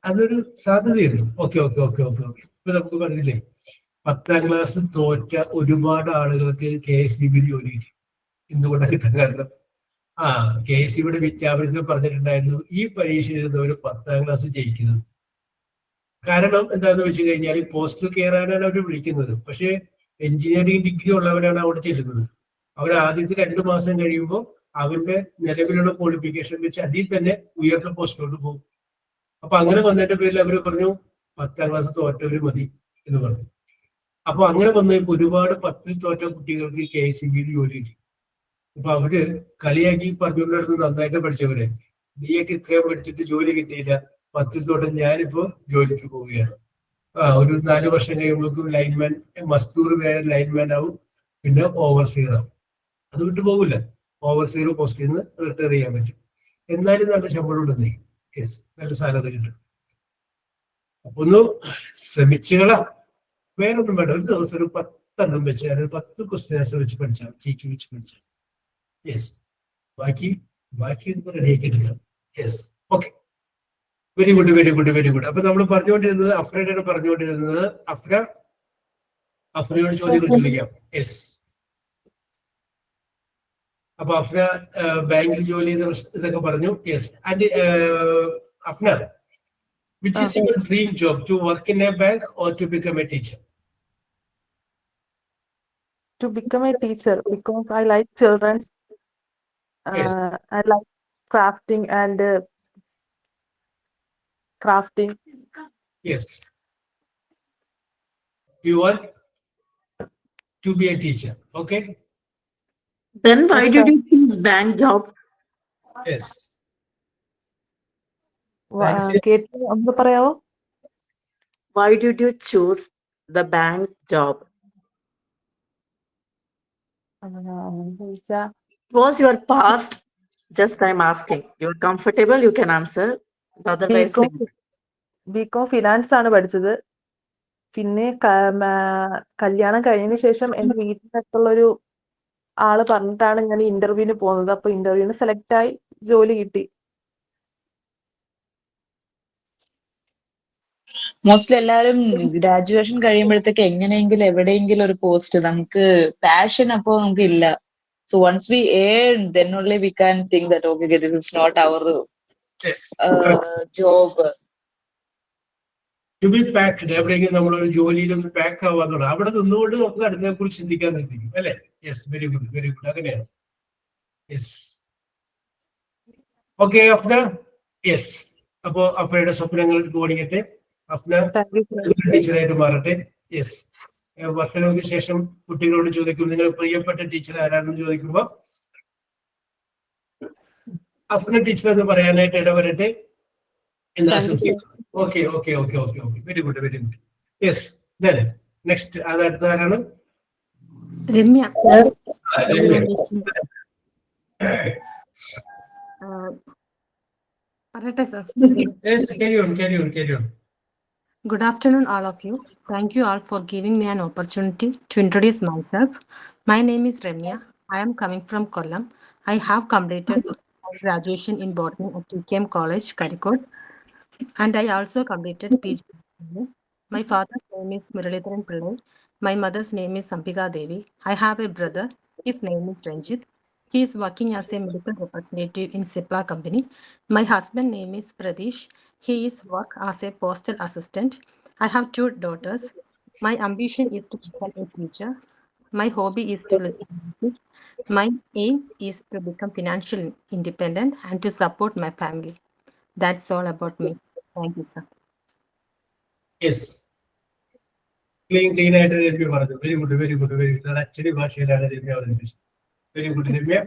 അതൊരു സാധ്യതയുണ്ട്. ഓക്കെ. ഇപ്പൊ നമുക്ക് പറഞ്ഞില്ലേ, 10ാം ക്ലാസ് തോറ്റ ഒരുപാട് ആളുകൾക്ക് KSEB ജോലി കിട്ടി. എന്തുകൊണ്ടാണ് കിട്ടാൻ കാരണം? KSEBയുടെ വിജ്ഞാപനത്തിൽ പറഞ്ഞിട്ടുണ്ടായിരുന്നു ഈ പരീക്ഷ എഴുതുന്നവർ 10ാം ക്ലാസ് ജയിക്കുന്നത്. കാരണം എന്താണെന്ന് വെച്ച് കഴിഞ്ഞാൽ പോസ്റ്റിൽ കയറാനാണ് അവർ വിളിക്കുന്നത്. പക്ഷെ എഞ്ചിനീയറിംഗ് ഡിഗ്രി ഉള്ളവരാണ് അവിടെ ചെല്ലുന്നത്. അവർ ആദ്യത്തെ 2 മാസം കഴിയുമ്പോൾ അവരുടെ നിലവിലുള്ള ക്വാളിഫിക്കേഷൻ വെച്ച് അതിൽ തന്നെ ഉയർന്ന പോസ്റ്റിലോട്ട് പോകും. അപ്പൊ അങ്ങനെ വന്നതിന്റെ പേരിൽ അവർ പറഞ്ഞു 10ാം ക്ലാസ് തോറ്റവര് മതി എന്ന് പറഞ്ഞു. അപ്പൊ അങ്ങനെ വന്നപ്പോൾ ഒരുപാട് 10ൽ തോറ്റ കുട്ടികൾക്ക് KSEB ജോലി കിട്ടി. അപ്പൊ അവര് കളിയാക്കി പറഞ്ഞുകൊണ്ടിരുന്നത് നന്നായിട്ട് പഠിച്ചവരെ, നീയൊക്കെ ഇത്രയും പഠിച്ചിട്ട് ജോലി കിട്ടിയില്ല, 10ൽ തോട്ടം ഞാനിപ്പോ ജോലിക്ക് പോവുകയാണ്. ഒരു 4 വർഷം കഴിയുമ്പോഴേക്കും ലൈൻമാൻ, മസ്ദൂർ വേറെ ലൈൻമാൻ ആവും, പിന്നെ ഓവർസീർ ആവും. അത് വിട്ടു പോകില്ല. ഓവർസീർ പോസ്റ്റിൽ നിന്ന് റിട്ടയർ ചെയ്യാൻ പറ്റും. എന്നാലും നല്ല ശമ്പളം ഉണ്ടെന്നേ. യെസ്, നല്ല സാലറി കിട്ടും. അപ്പൊ ഒന്ന് ശ്രമിച്ചുകളാ. വേറൊന്നും വേണ്ട. ഒരു ദിവസം ഒരു 10 വെച്ച്, അല്ലെങ്കിൽ 10 ക്വസ്റ്റ്യൻസ് വെച്ച് പഠിച്ചാൽ, ജിക്ക് വെച്ച് പഠിച്ചാൽ. യെസ്, ബാക്കി റെഡിയാക്കി എടുക്കാം. Yes, okay, very good, very good, very good. അപ്പൊ നമ്മൾ പറഞ്ഞുകൊണ്ടിരുന്നത്, അഫ്രയുടെ പറഞ്ഞുകൊണ്ടിരുന്നത്, അഫ്രയോട് ചോദ്യങ്ങൾ ചോദിക്കാം. യെസ്, അപ്പൊ അഫ്ന ബാങ്കിൽ ജോലി ചെയ്ത ഇതൊക്കെ പറഞ്ഞു. Yes, and Afna, which is your dream job, to work in a bank or to become a teacher? To become a teacher, because I like children. Yes. I like crafting and crafting. Yes. You want to be a teacher, okay? Then why Yes, did sir. you choose bank job? Yes. കേട്ടിട്ട് ഒന്ന് പറയാവോ? Why did you choose the bank job? It was your past. Just I'm asking. You're comfortable, you can answer. Otherwise, BCom finance ആണ് പഠിച്ചത്. പിന്നെ കല്യാണം കഴിഞ്ഞതിന് ശേഷം എന്റെ വീട്ടിനടുത്തുള്ളൊരു ആള് പറഞ്ഞിട്ടാണ് ഞാൻ ഇന്റർവ്യൂവിന് പോകുന്നത്. അപ്പൊ ഇന്റർവ്യൂവിന് സെലക്ട് ആയി, ജോലി കിട്ടി. മോസ്റ്റ്ലി എല്ലാവരും ഗ്രാജുവേഷൻ കഴിയുമ്പോഴത്തേക്ക് എങ്ങനെയെങ്കിലും എവിടെയെങ്കിലും ഒരു പോസ്റ്റ്, നമുക്ക് പാഷൻ അപ്പോ നമുക്ക് ഇല്ല. So once we earn, then only we can think that okay, this is not our Yes. job. To be packed, എവിടെയെങ്കിലും നമ്മളൊരു ജോലിയിലൊന്ന് പാക്ക് ആവാന്നുള്ള, അവിടെ നിന്നുകൊണ്ട് നമുക്ക് അതിനെ കുറിച്ച് ചിന്തിക്കാൻ നിർത്തിക്കും അല്ലെ? Yes, very good, very good. അങ്ങനെയാണ്. Yes, okay Afna. യെസ്, അപ്പോ അഫ്നയുടെ സ്വപ്നങ്ങൾ ഓടിക്കട്ടെ. അഫ്ന ടീച്ചറായിട്ട് മാറട്ടെ. യെസ്, വർഷങ്ങൾക്ക് ശേഷം കുട്ടികളോട് ചോദിക്കും, നിങ്ങൾ പ്രിയപ്പെട്ട ടീച്ചർ ആരാണെന്ന് ചോദിക്കുമ്പോ അഫ്ന ടീച്ചർ എന്ന് പറയാനായിട്ട് ഇടവരട്ടെ എന്ന് ആശംസിക്കുന്നു. Okay, okay, okay, okay, okay, very good, very good. Yes, then next അടുത്ത ആരാണ്? രമ്യ സർ. പറയട്ടെ sir. Yes, carry on, carry on, carry on. Good afternoon, all of you. Thank you all for giving me an opportunity to introduce myself. My name is Ramya. I am coming from Kollam. I have completed my graduation in botany at TKM College, Karikod, and I also completed PG. My father's name is Muralidharan Pillai. My mother's name is Sampika Devi. I have a brother. His name is Ranjit. He is working as a medical representative in Cipla company. My husband name is Pradesh. He is work as a postal assistant. I have 2 daughters. My ambition is to become a teacher. My hobby is to listen to music. My aim is to become financially independent and to support my family. That's all about me. Thank you, sir. Yes. Clean ആയിട്ട് രമ്യ പറഞ്ഞു. Very good, very good, very good. അച്ചടി ഭാഷയിലാണ് രമ്യ അവതരിപ്പിച്ചത്. Very good Ramya.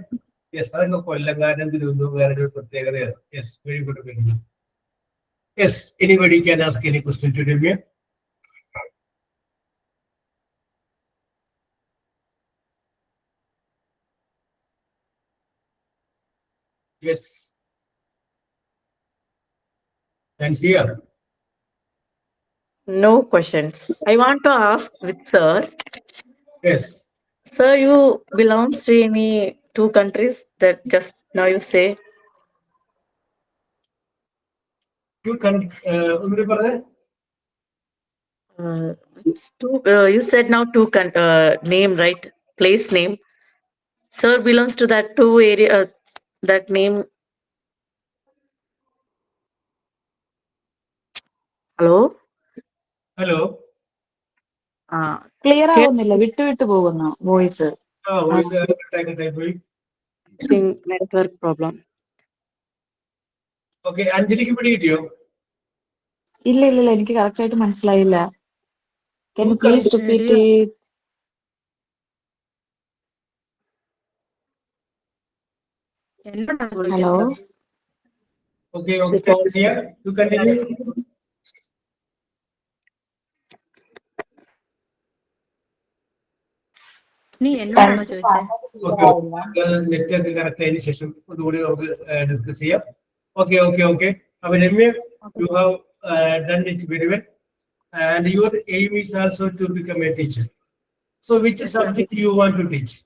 Yes, അതൊക്കെ കൊല്ലംകാരൻ തിരുവനന്തപുരക്കാരുടെ ഒരു പ്രത്യേകതയാണ്. Yes, very good, very good. Yes, anybody can ask any question to Ramya? Yes. Thanks here. no questions. I want to ask with sir. Yes. Sir, you belongs to any 2 countries that just now you say? ഒന്നുകൂടി പറഞ്ഞേ. It's 2. You said now 2 name, right? Place name. Sir belongs to that 2 area. That name. Hello. Hello. Clear ആവുന്നില്ല, വിട്ടു പോകുന്ന voice. Voice കട്ടായി പോയി. Network problem. Okay, അഞ്ജലിക്ക് പിടി കിട്ടിയോ? ഇല്ല, എനിക്ക് കറക്റ്റ് ആയിട്ട് മനസ്സിലായില്ല. Can you please repeat it? Hello. Okay, yeah, you continue. നീ എന്നോടാണോ ചോദിച്ചേ? നെറ്റ് കറക്റ്റ് ആയതിനു ശേഷം ഒന്നുകൂടി നമുക്ക് ഡിസ്കസ് ചെയ്യാം. ഓക്കെ. അപ്പൊ Ramya, you have done it very well and your aim is also to become a teacher. So which subject you want to teach?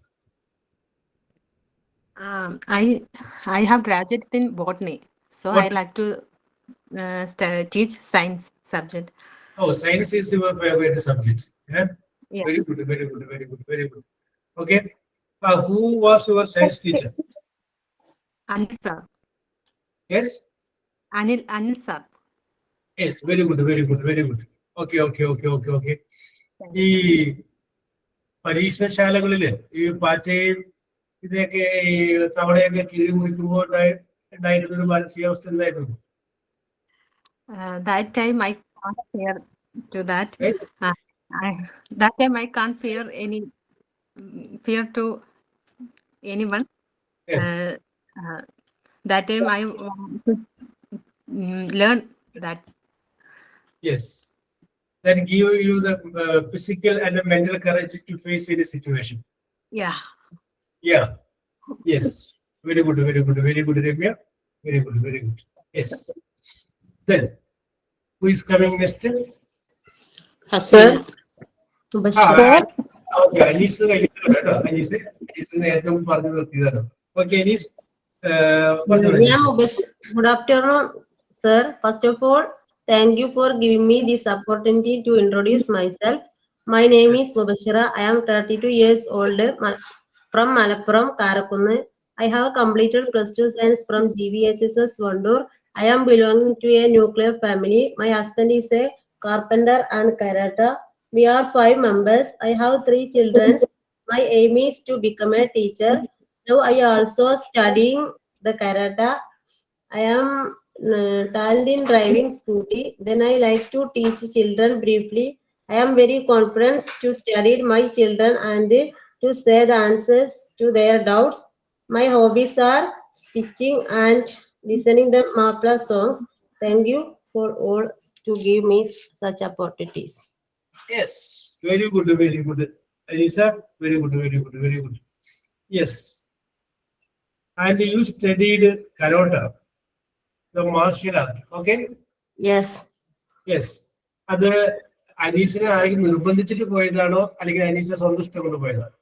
I have graduated in botany, so I like to teach science subject. Oh, science is your favorite subject. Yeah? Yeah. Very good. Okay. Who was your science teacher? Anil sir. Yes? Anil sir. Yes, very good. Okay. ഈ പരീക്ഷണശാലകളില് ഈ പാറ്റയും ഇതിനൊക്കെ ഈ തവളയൊക്കെ കീറി മുറിക്കുമ്പോൾ ഉണ്ടായിരുന്നൊരു മാനസികാവസ്ഥ എന്തായിരുന്നു? That time I can't fear to that. Yes? That time I can't fear to anyone. Yes. That time I want to learn that. Yes. That give you the physical and the mental courage to face any situation. Yeah. Yes. Very good, Ramya. Very good. Yes. Then, who is coming next? Sir. Okay, Anis നേരത്തെ പറഞ്ഞു നിർത്തിയതാണ്. Okay, Anis. Good afternoon, sir. First of all, thank you for giving me this opportunity to introduce myself. My name is Mubashira. I am 32 years old from Malappuram, Karakunnu. I have completed +2 science from GVHSS Vandoor. I am belonging to a nuclear family. My husband is a carpenter and karate. We are 5 members. I have 3 children. My aim is to become a teacher. Now I also studying the karate. I am talented in driving scooty. Then I like to teach children briefly. I am very confident to study my children and to say the answers to their doubts. My hobbies are stitching and listening the Mapla songs. Thank you for all to give me such opportunities. Yes, very good. Anisa, very good. Yes. And you studied karate, the martial art, okay? Yes. അത് അനീസിനെ ആരെങ്കിലും നിർബന്ധിച്ചിട്ട് പോയതാണോ അല്ലെങ്കിൽ അനീസിനെ സ്വന്തം ഇഷ്ടം കൊണ്ട് പോയതാണോ?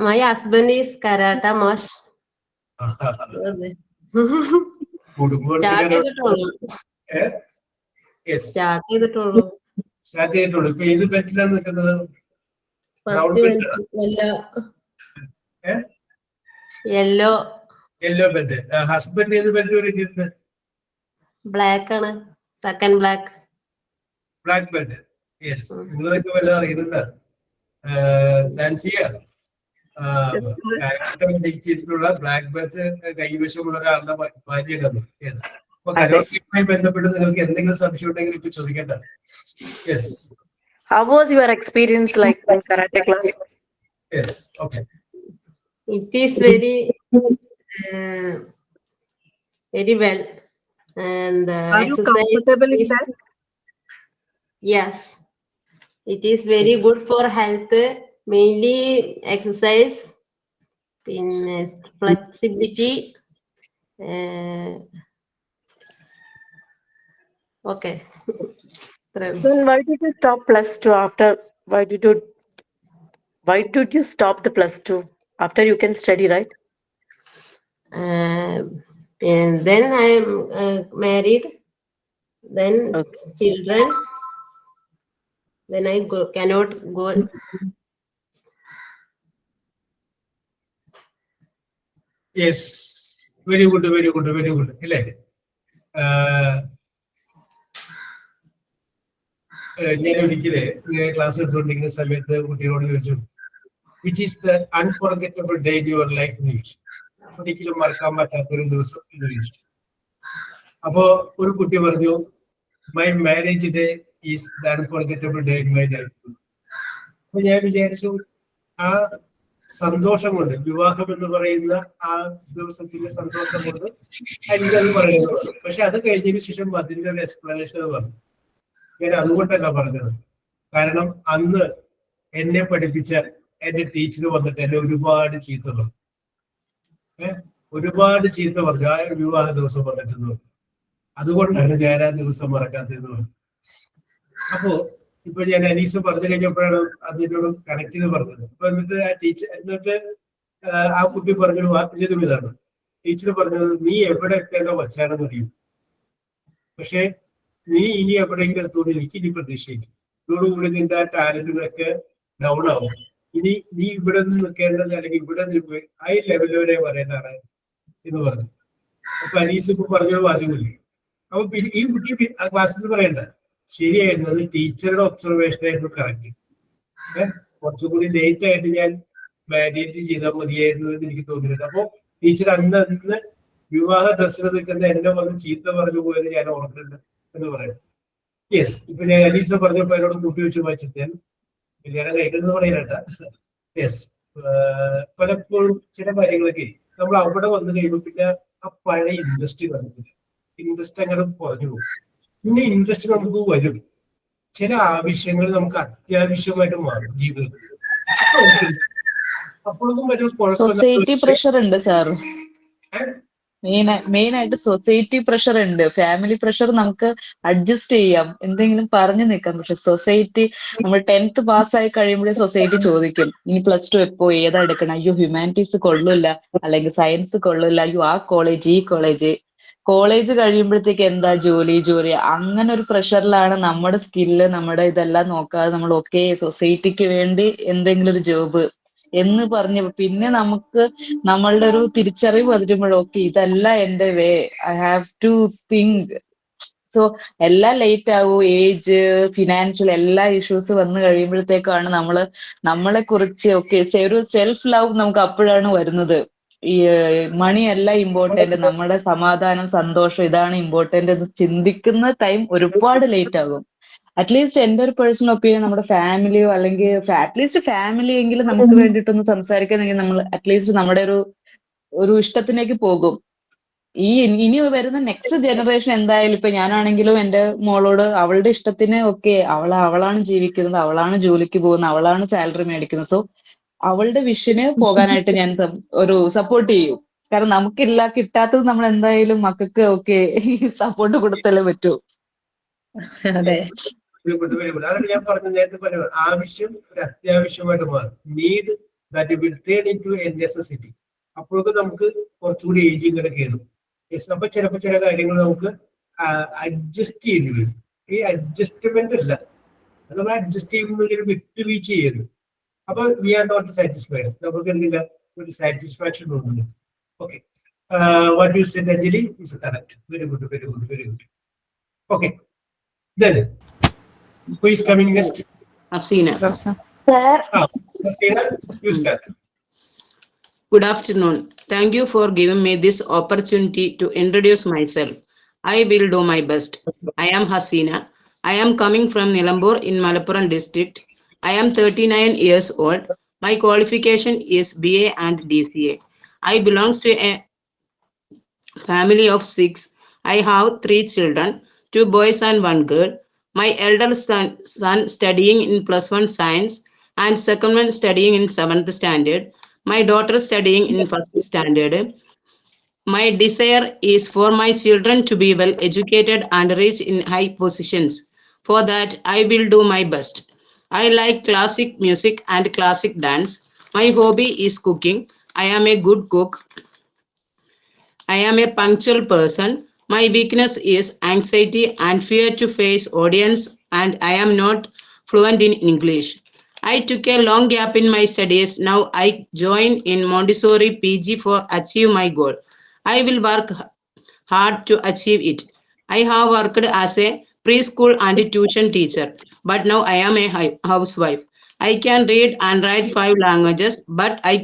My husband is karate master. Start ചെയ്തിട്ടുള്ളൂ. ഇപ്പൊ ഏത് ബെൽറ്റിലാണ് നിൽക്കുന്നത്? Yellow belt. ഹസ്ബൻഡ് ഏത് ബെൽറ്റ് വരെ എത്തിയിട്ടുണ്ട്? ബ്ലാക്ക് ആണ്, സെക്കൻഡ് ബ്ലാക്ക് ബെൽറ്റ്. യെസ്. നിങ്ങളൊക്കെ വല്ലതും അറിയുന്നുണ്ട്? നാൻസിയ ജയിച്ചിട്ടുള്ള ബ്ലാക്ക് ബെൽറ്റ് കൈവശമുള്ള ഒരാളുടെ ഭാര്യയുണ്ട്. യെസ്. അപ്പൊ കരാട്ടയുമായി ബന്ധപ്പെട്ട് നിങ്ങൾക്ക് എന്തെങ്കിലും സംശയം ഉണ്ടെങ്കിൽ ഇപ്പൊ ചോദിക്കേണ്ട. Yes. How was your experience like in karate class? Yes. Okay. It is very well, and Are you comfortable in that? Yes, it is very good for health, mainly exercise in flexibility. Okay. Then why did you stop +2 after? Why did you stop the +2 after you can study, right? And then I am married, then children, then I cannot go. Yes, very good. ഇല്ലേ? ഞാൻ ഒരിക്കല് class എടുത്തുകൊണ്ടിരിക്കുന്ന സമയത്ത് കുട്ടികളോട് ചോദിച്ചു, which is the unforgettable day in your life എന്ന് ചോദിച്ചു. ഒരിക്കലും മറക്കാൻ പറ്റാത്തൊരു ദിവസം എന്ന് ചോദിച്ചു. അപ്പോ ഒരു കുട്ടി പറഞ്ഞു, my marriage day is the unforgettable day in my life. അപ്പൊ ഞാൻ വിചാരിച്ചു ആ സന്തോഷം കൊണ്ട്, വിവാഹം എന്ന് പറയുന്ന ആ ദിവസത്തിന്റെ സന്തോഷം കൊണ്ട് എനിക്കത് പറയുന്നത്. പക്ഷെ അത് കഴിഞ്ഞതിന് ശേഷം അതിന്റെ ഒരു എക്സ്പ്ലനേഷൻ പറഞ്ഞു. ഞാൻ അതുകൊണ്ടല്ല പറഞ്ഞത്, കാരണം അന്ന് എന്നെ പഠിപ്പിച്ച എന്റെ ടീച്ചർ വന്നിട്ട് എന്നെ ഒരുപാട് ചീത്ത പറഞ്ഞു. ഒരുപാട് ചീത്ത പറഞ്ഞു ആ വിവാഹ ദിവസം വന്നിട്ടെന്ന് പറഞ്ഞു. അതുകൊണ്ടാണ് ഞാൻ ആ ദിവസം മറക്കാത്തതെന്ന് പറഞ്ഞു. അപ്പോ ഇപ്പൊ ഞാൻ അനീസ് പറഞ്ഞു കഴിഞ്ഞപ്പോഴാണ് അതിനോട് കണക്ട് ചെയ്ത് പറഞ്ഞത്. അപ്പൊ എന്നിട്ട് ആ ടീച്ചർ ആ കുട്ടി പറഞ്ഞു വാക്കിച്ചതും ഇതാണ്. ടീച്ചർ പറഞ്ഞത് നീ എവിടെ എത്തേണ്ടോ വച്ചാണെന്ന് അറിയും, പക്ഷെ നീ ഇനി എവിടെയെങ്കിലും എത്തുകൊണ്ട് എനിക്ക് ഇനി പ്രതീക്ഷയില്ല. ഇതോടുകൂടി നിന്റെ ആ ടാലന്റുകളൊക്കെ ഡൗൺ ആവും. ഇനി നീ ഇവിടെ നിന്ന് നിൽക്കേണ്ടത് അല്ലെങ്കിൽ ഇവിടെ നിന്ന് ഹൈ ലെവൽ വരെ വരേണ്ടതാണ് എന്ന് പറഞ്ഞു. അപ്പൊ അനീസ് ഇപ്പൊ പറഞ്ഞ വാചകമില്ല. അപ്പൊ ഈ കുട്ടി ആ ക്ലാസ്സിൽ പറയണ്ട, ശരിയായിരുന്നത് ടീച്ചറുടെ ഒബ്സർവേഷൻ ആയിരുന്നു കറക്റ്റ്. കുറച്ചും കൂടി ലേറ്റ് ആയിട്ട് ഞാൻ മാനേജ് ചെയ്താൽ മതിയായിരുന്നു എന്ന് എനിക്ക് തോന്നിയിട്ടുണ്ട്. അപ്പൊ ടീച്ചർ അന്ന് വിവാഹ ഡ്രസ്സിൽ നിൽക്കുന്ന എന്നെ വന്ന് ചീത്ത പറഞ്ഞു പോയത് ഞാൻ ഓർക്കുന്നുണ്ട് എന്ന് പറയുന്നത്. യെസ്, ഇപ്പൊ ഞാൻ അനീസ പറഞ്ഞപ്പോ എന്നോട് കൂട്ടി വെച്ച് വായിച്ചിട്ട് കല്യാണം കഴിക്കുന്നത് പറയണ്ട. യെസ്, പലപ്പോഴും ചില കാര്യങ്ങളൊക്കെ നമ്മൾ അവിടെ വന്നു കഴിയുമ്പോൾ പിന്നെ ആ പഴയ ഇൻട്രസ്റ്റ് കണ്ടിട്ടില്ല. ഇൻട്രസ്റ്റ് അങ്ങനെ കുറഞ്ഞു പോകും. പിന്നെ ഇൻട്രസ്റ്റ് നമുക്ക് വരും. ചില ആവശ്യങ്ങൾ നമുക്ക് അത്യാവശ്യമായിട്ട് മാറും ജീവിതത്തിൽ. അപ്പോഴൊന്നും വലിയ സൊസൈറ്റി പ്രഷർ ഉണ്ട് സാർ. മെയിൻ ആയിട്ട് സൊസൈറ്റി പ്രഷർ ഉണ്ട്. ഫാമിലി പ്രഷർ നമുക്ക് അഡ്ജസ്റ്റ് ചെയ്യാം, എന്തെങ്കിലും പറഞ്ഞു നിൽക്കാം. പക്ഷെ സൊസൈറ്റി, നമ്മൾ 10th പാസ്സായി കഴിയുമ്പോഴേ സൊസൈറ്റി ചോദിക്കും ഇനി +2 എപ്പോ ഏതാ എടുക്കണം. അയ്യോ ഹ്യൂമാനിറ്റീസ് കൊള്ളില്ല, അല്ലെങ്കിൽ സയൻസ് കൊള്ളില്ല, അയ്യോ ആ കോളേജ് ഈ കോളേജ് കഴിയുമ്പോഴത്തേക്ക് എന്താ ജോലി. അങ്ങനെ ഒരു പ്രഷറിലാണ് നമ്മുടെ സ്കില്ല് നമ്മുടെ ഇതെല്ലാം നോക്കാതെ നമ്മൾ സൊസൈറ്റിക്ക് വേണ്ടി എന്തെങ്കിലും ഒരു ജോബ് എന്ന് പറഞ്ഞു. പിന്നെ നമുക്ക് നമ്മളുടെ ഒരു തിരിച്ചറിവ് വരുമ്പോഴൊക്കെ ഇതല്ല എന്റെ way, I have to think. So എല്ലാം ലേറ്റ് ആവും. ഏജ്, ഫിനാൻഷ്യൽ എല്ലാ ഇഷ്യൂസ് വന്നു കഴിയുമ്പോഴത്തേക്കാണ് നമ്മളെ കുറിച്ച് ഒരു സെൽഫ് ലവ് നമുക്ക് അപ്പോഴാണ് വരുന്നത്. ഈ മണിയല്ല ഇമ്പോർട്ടന്റ്, നമ്മുടെ സമാധാനം സന്തോഷം ഇതാണ് ഇമ്പോർട്ടന്റ് എന്ന് ചിന്തിക്കുന്ന ടൈം ഒരുപാട് ലേറ്റ് ആകും. അറ്റ്ലീസ്റ്റ് എന്റെ ഒരു പേഴ്സണൽ ഒപ്പീനിയൻ, നമ്മുടെ ഫാമിലിയോ അല്ലെങ്കിൽ അറ്റ്ലീസ്റ്റ് ഫാമിലി എങ്കിലും നമുക്ക് വേണ്ടിയിട്ടൊന്ന് സംസാരിക്കുന്നെങ്കിൽ നമ്മൾ അറ്റ്ലീസ്റ്റ് നമ്മുടെ ഒരു ഇഷ്ടത്തിലേക്ക് പോകും. ഇനി വരുന്ന നെക്സ്റ്റ് ജനറേഷൻ എന്തായാലും ഇപ്പൊ ഞാനാണെങ്കിലും എന്റെ മോളോട് അവളുടെ ഇഷ്ടത്തിന് അവളാണ് ജീവിക്കുന്നത്, അവളാണ് ജോലിക്ക് പോകുന്നത്, അവളാണ് സാലറി മേടിക്കുന്നത്. സോ അവളുടെ വിഷന് പോകാനായിട്ട് ഞാൻ ഒരു സപ്പോർട്ട് ചെയ്യും. കാരണം കിട്ടാത്തത് നമ്മൾ എന്തായാലും മക്കൾക്ക് സപ്പോർട്ട് കൊടുത്തല്ലേ പറ്റൂ. അതെ. അതാണ് ഞാൻ നേരത്തെ പറഞ്ഞത്, ആവശ്യം ഒരു അത്യാവശ്യമായിട്ട് മാറും. Need that will turn into A necessity. അപ്പോഴൊക്കെ നമുക്ക് കുറച്ചുകൂടി ഏജിങ് കൂടെ കയറും. അപ്പൊ ചിലപ്പോൾ ചില കാര്യങ്ങൾ നമുക്ക് അഡ്ജസ്റ്റ് ചെയ്യേണ്ടി വരും. ഈ അഡ്ജസ്റ്റ്മെന്റ് അല്ല, അത് നമ്മൾ അഡ്ജസ്റ്റ് ചെയ്യുമ്പോൾ വിട്ടുവീഴ്ച ചെയ്യരുത്. അപ്പൊ വി ആർ നോട്ട് സാറ്റിസ്ഫൈഡ്, നമുക്ക് എന്തില്ല ഒരു സാറ്റിസ്ഫാക്ഷൻ തോന്നുന്നു. Okay, what you said Anjali is correct. Very good. Okay, then who is coming next? Hasina. Sir. Hasina, you start. Good afternoon. Thank you for giving me this opportunity to introduce myself. I will do my best. I am Hasina. I am coming from Nilambur in Malappuram district. I am 39 years old. My qualification is BA and DCA. I belong to a family of 6. I have 3 children, 2 boys and 1 girl. My elder son studying in +1 science and second one studying in 7th standard. My daughter studying in 1st standard. My desire is for my children to be well educated and reach in high positions. For that, I will do my best. I like classic music and classic dance. My hobby is cooking. I am a good cook. I am a punctual person. My weakness is anxiety and fear to face audience, and I am not fluent in English. I took a long gap in my studies. Now I join in Montessori PG for achieve my goal. I will work hard to achieve it. I have worked as a preschool and tuition teacher, but now I am a housewife. I can read and write 5 languages, but I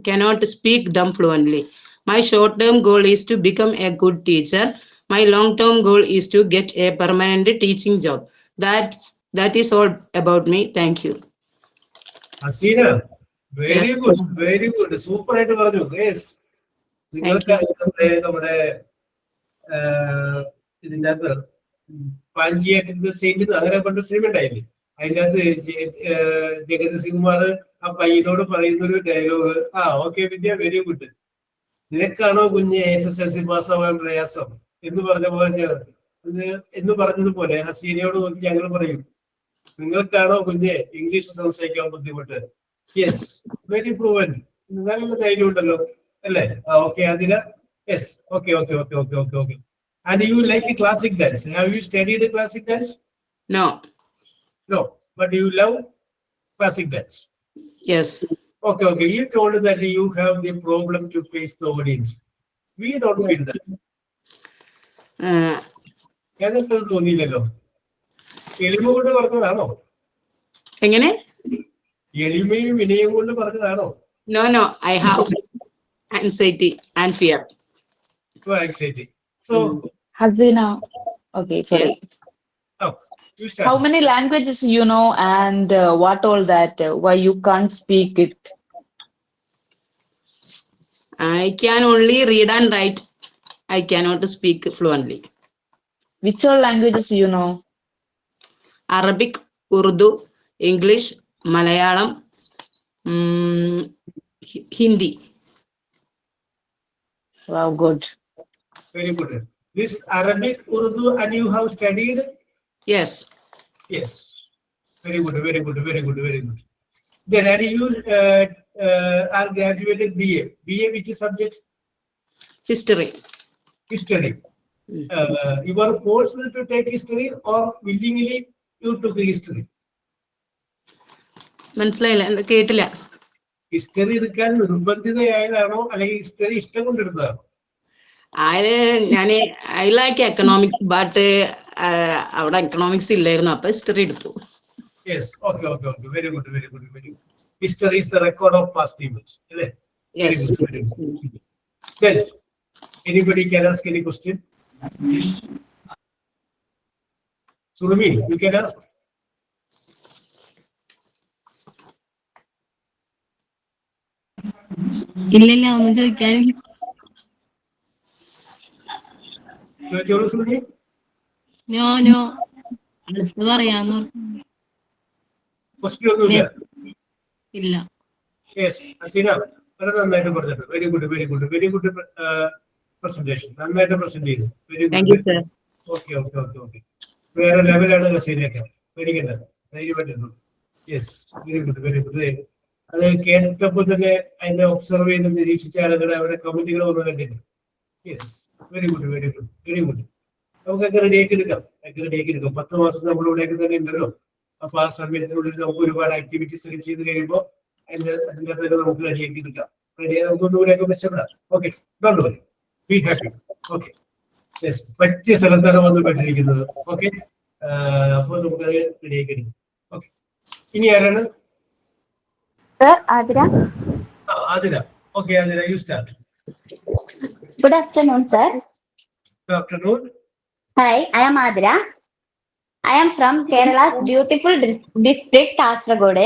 cannot speak them fluently. My short-term goal is to become a good teacher. My long-term goal is to get a permanent teaching job. That is all about me. Thank you. Hasina, very good. Super ആയിട്ട് പറഞ്ഞു. Yes. നിങ്ങൾക്ക് നമ്മുടെ ഇതിന്റെ അകത്ത് പാഞ്ചിയായിട്ട് Saint അങ്ങനെ കൊണ്ട് cinema ഉണ്ടായില്ലേ, അതിനകത്ത് ജഗത് സിംഗ്കുമാർ ആ പയ്യനോട് പറയുന്ന ഒരു ഡയലോഗ്, ഓക്കെ വിദ്യ, വെരി ഗുഡ്. നിനക്കാണോ കുഞ്ഞ് SSLC പാസ്സാവാൻ പ്രയാസം എന്ന് പറഞ്ഞതുപോലെ ഹസീനയോട് നോക്കി ഞങ്ങൾ പറയും, നിങ്ങൾക്കാണോ കുഞ്ഞ് ഇംഗ്ലീഷ് സംസാരിക്കാൻ ബുദ്ധിമുട്ട്? Yes, very proven. നല്ല ധൈര്യം ഉണ്ടല്ലോ അല്ലേ? ഓക്കെ അതിന് yes, okay okay okay okay okay okay. And you like classic dance? Have you studied classic dance? No. No, but you love classic dance. Yes. Okay, okay. You told that you have the problem to face the audience. We don't feel that. ഞങ്ങൾക്ക് തോന്നിയില്ലല്ലോ. എളിമ കൊണ്ട് പറഞ്ഞതാണോ? എങ്ങനെ? എളിമയും വിനയം കൊണ്ട് പറഞ്ഞതാണോ? No, no. I have anxiety and fear. Oh, anxiety. So, Hasina. Okay, sorry. You start. How many languages you know, and what all that? Why you can't speak it? I can only read and write. I cannot speak fluently. Which all languages you know? Arabic, Urdu, English, Malayalam, Hindi. Wow, good. Very good. This Arabic, Urdu, and you have studied? Yes. Yes. Very good, very good, very good, very good. Then are you are graduated BA? BA which subject? History. History. You were forced to take history or willingly you took history? മനസ്സിലായില്ല, എന്താ കേട്ടില്ല. History എടുക്കാൻ നിർബന്ധിതയായതാണോ അല്ലെങ്കിൽ history ഇഷ്ടം കൊണ്ടെടുത്തതാണോ? I like economics, but അവിടെ economics ഇല്ലായിരുന്നു, അപ്പൊ history എടുത്തു. Yes, okay, okay, okay. Very good, very good, very good. History is the record of past events. Yes. Very good, very good. Then, anybody can ask any question? Surmi, you can ask. ഇല്ലില്ല, ഒന്നും ചോദിക്കാനില്ല. No അടുത്ത് പറയാന്ന് ഇല്ല. Yes, Hasina വളരെ നന്നായിട്ട് പറഞ്ഞിട്ടുണ്ട്. Very good, very good, very good presentation. നന്നായിട്ട് present ചെയ്തു. Very good. Okay okay okay okay. വേറെ ലെവലാണ് ഹസീനയൊക്കെ. പേടിക്കണ്ട, ധൈര്യമായിട്ടിരുന്നു. Yes, very good, very good. അത് കേട്ടപ്പോൾ തന്നെ അതിനെ ഒബ്സർവ് ചെയ്ത് നിരീക്ഷിച്ച ആളുകൾ അവരുടെ കമന്റുകൾ ഒന്നും കണ്ടില്ല. Yes, very good, very good, very good. നമുക്കൊക്കെ റെഡിയാക്കി എടുക്കാം, 10 മാസം നമ്മളിവിടെയൊക്കെ തന്നെ ഉണ്ടല്ലോ. അപ്പൊ ആ സമയത്തിനുള്ളിൽ നമുക്ക് ഒരുപാട് ആക്ടിവിറ്റീസ് ഒക്കെ ചെയ്ത് കഴിയുമ്പോൾ അതിന്റെ അകത്തൊക്കെ നമുക്ക് റെഡിയാക്കി എടുക്കാം. റെഡിയായി നമുക്ക് ഒന്നുകൂടെയൊക്കെ മെച്ചപ്പെടാം. Okay, don't worry, be happy. Okay, yes, പറ്റിയ സ്ഥലത്താണ് വന്ന് പെട്ടിരിക്കുന്നത്. ഓക്കെ, അപ്പോൾ നമുക്കത് റെഡിയാക്കി എടുക്കാം. ഓക്കെ, ഇനി ആരാണ്? Adira. Adira. Okay, Adira, you start. Good afternoon, sir. Good afternoon. Hi, I am Adira. I am from Kerala's beautiful district, Kasaragod.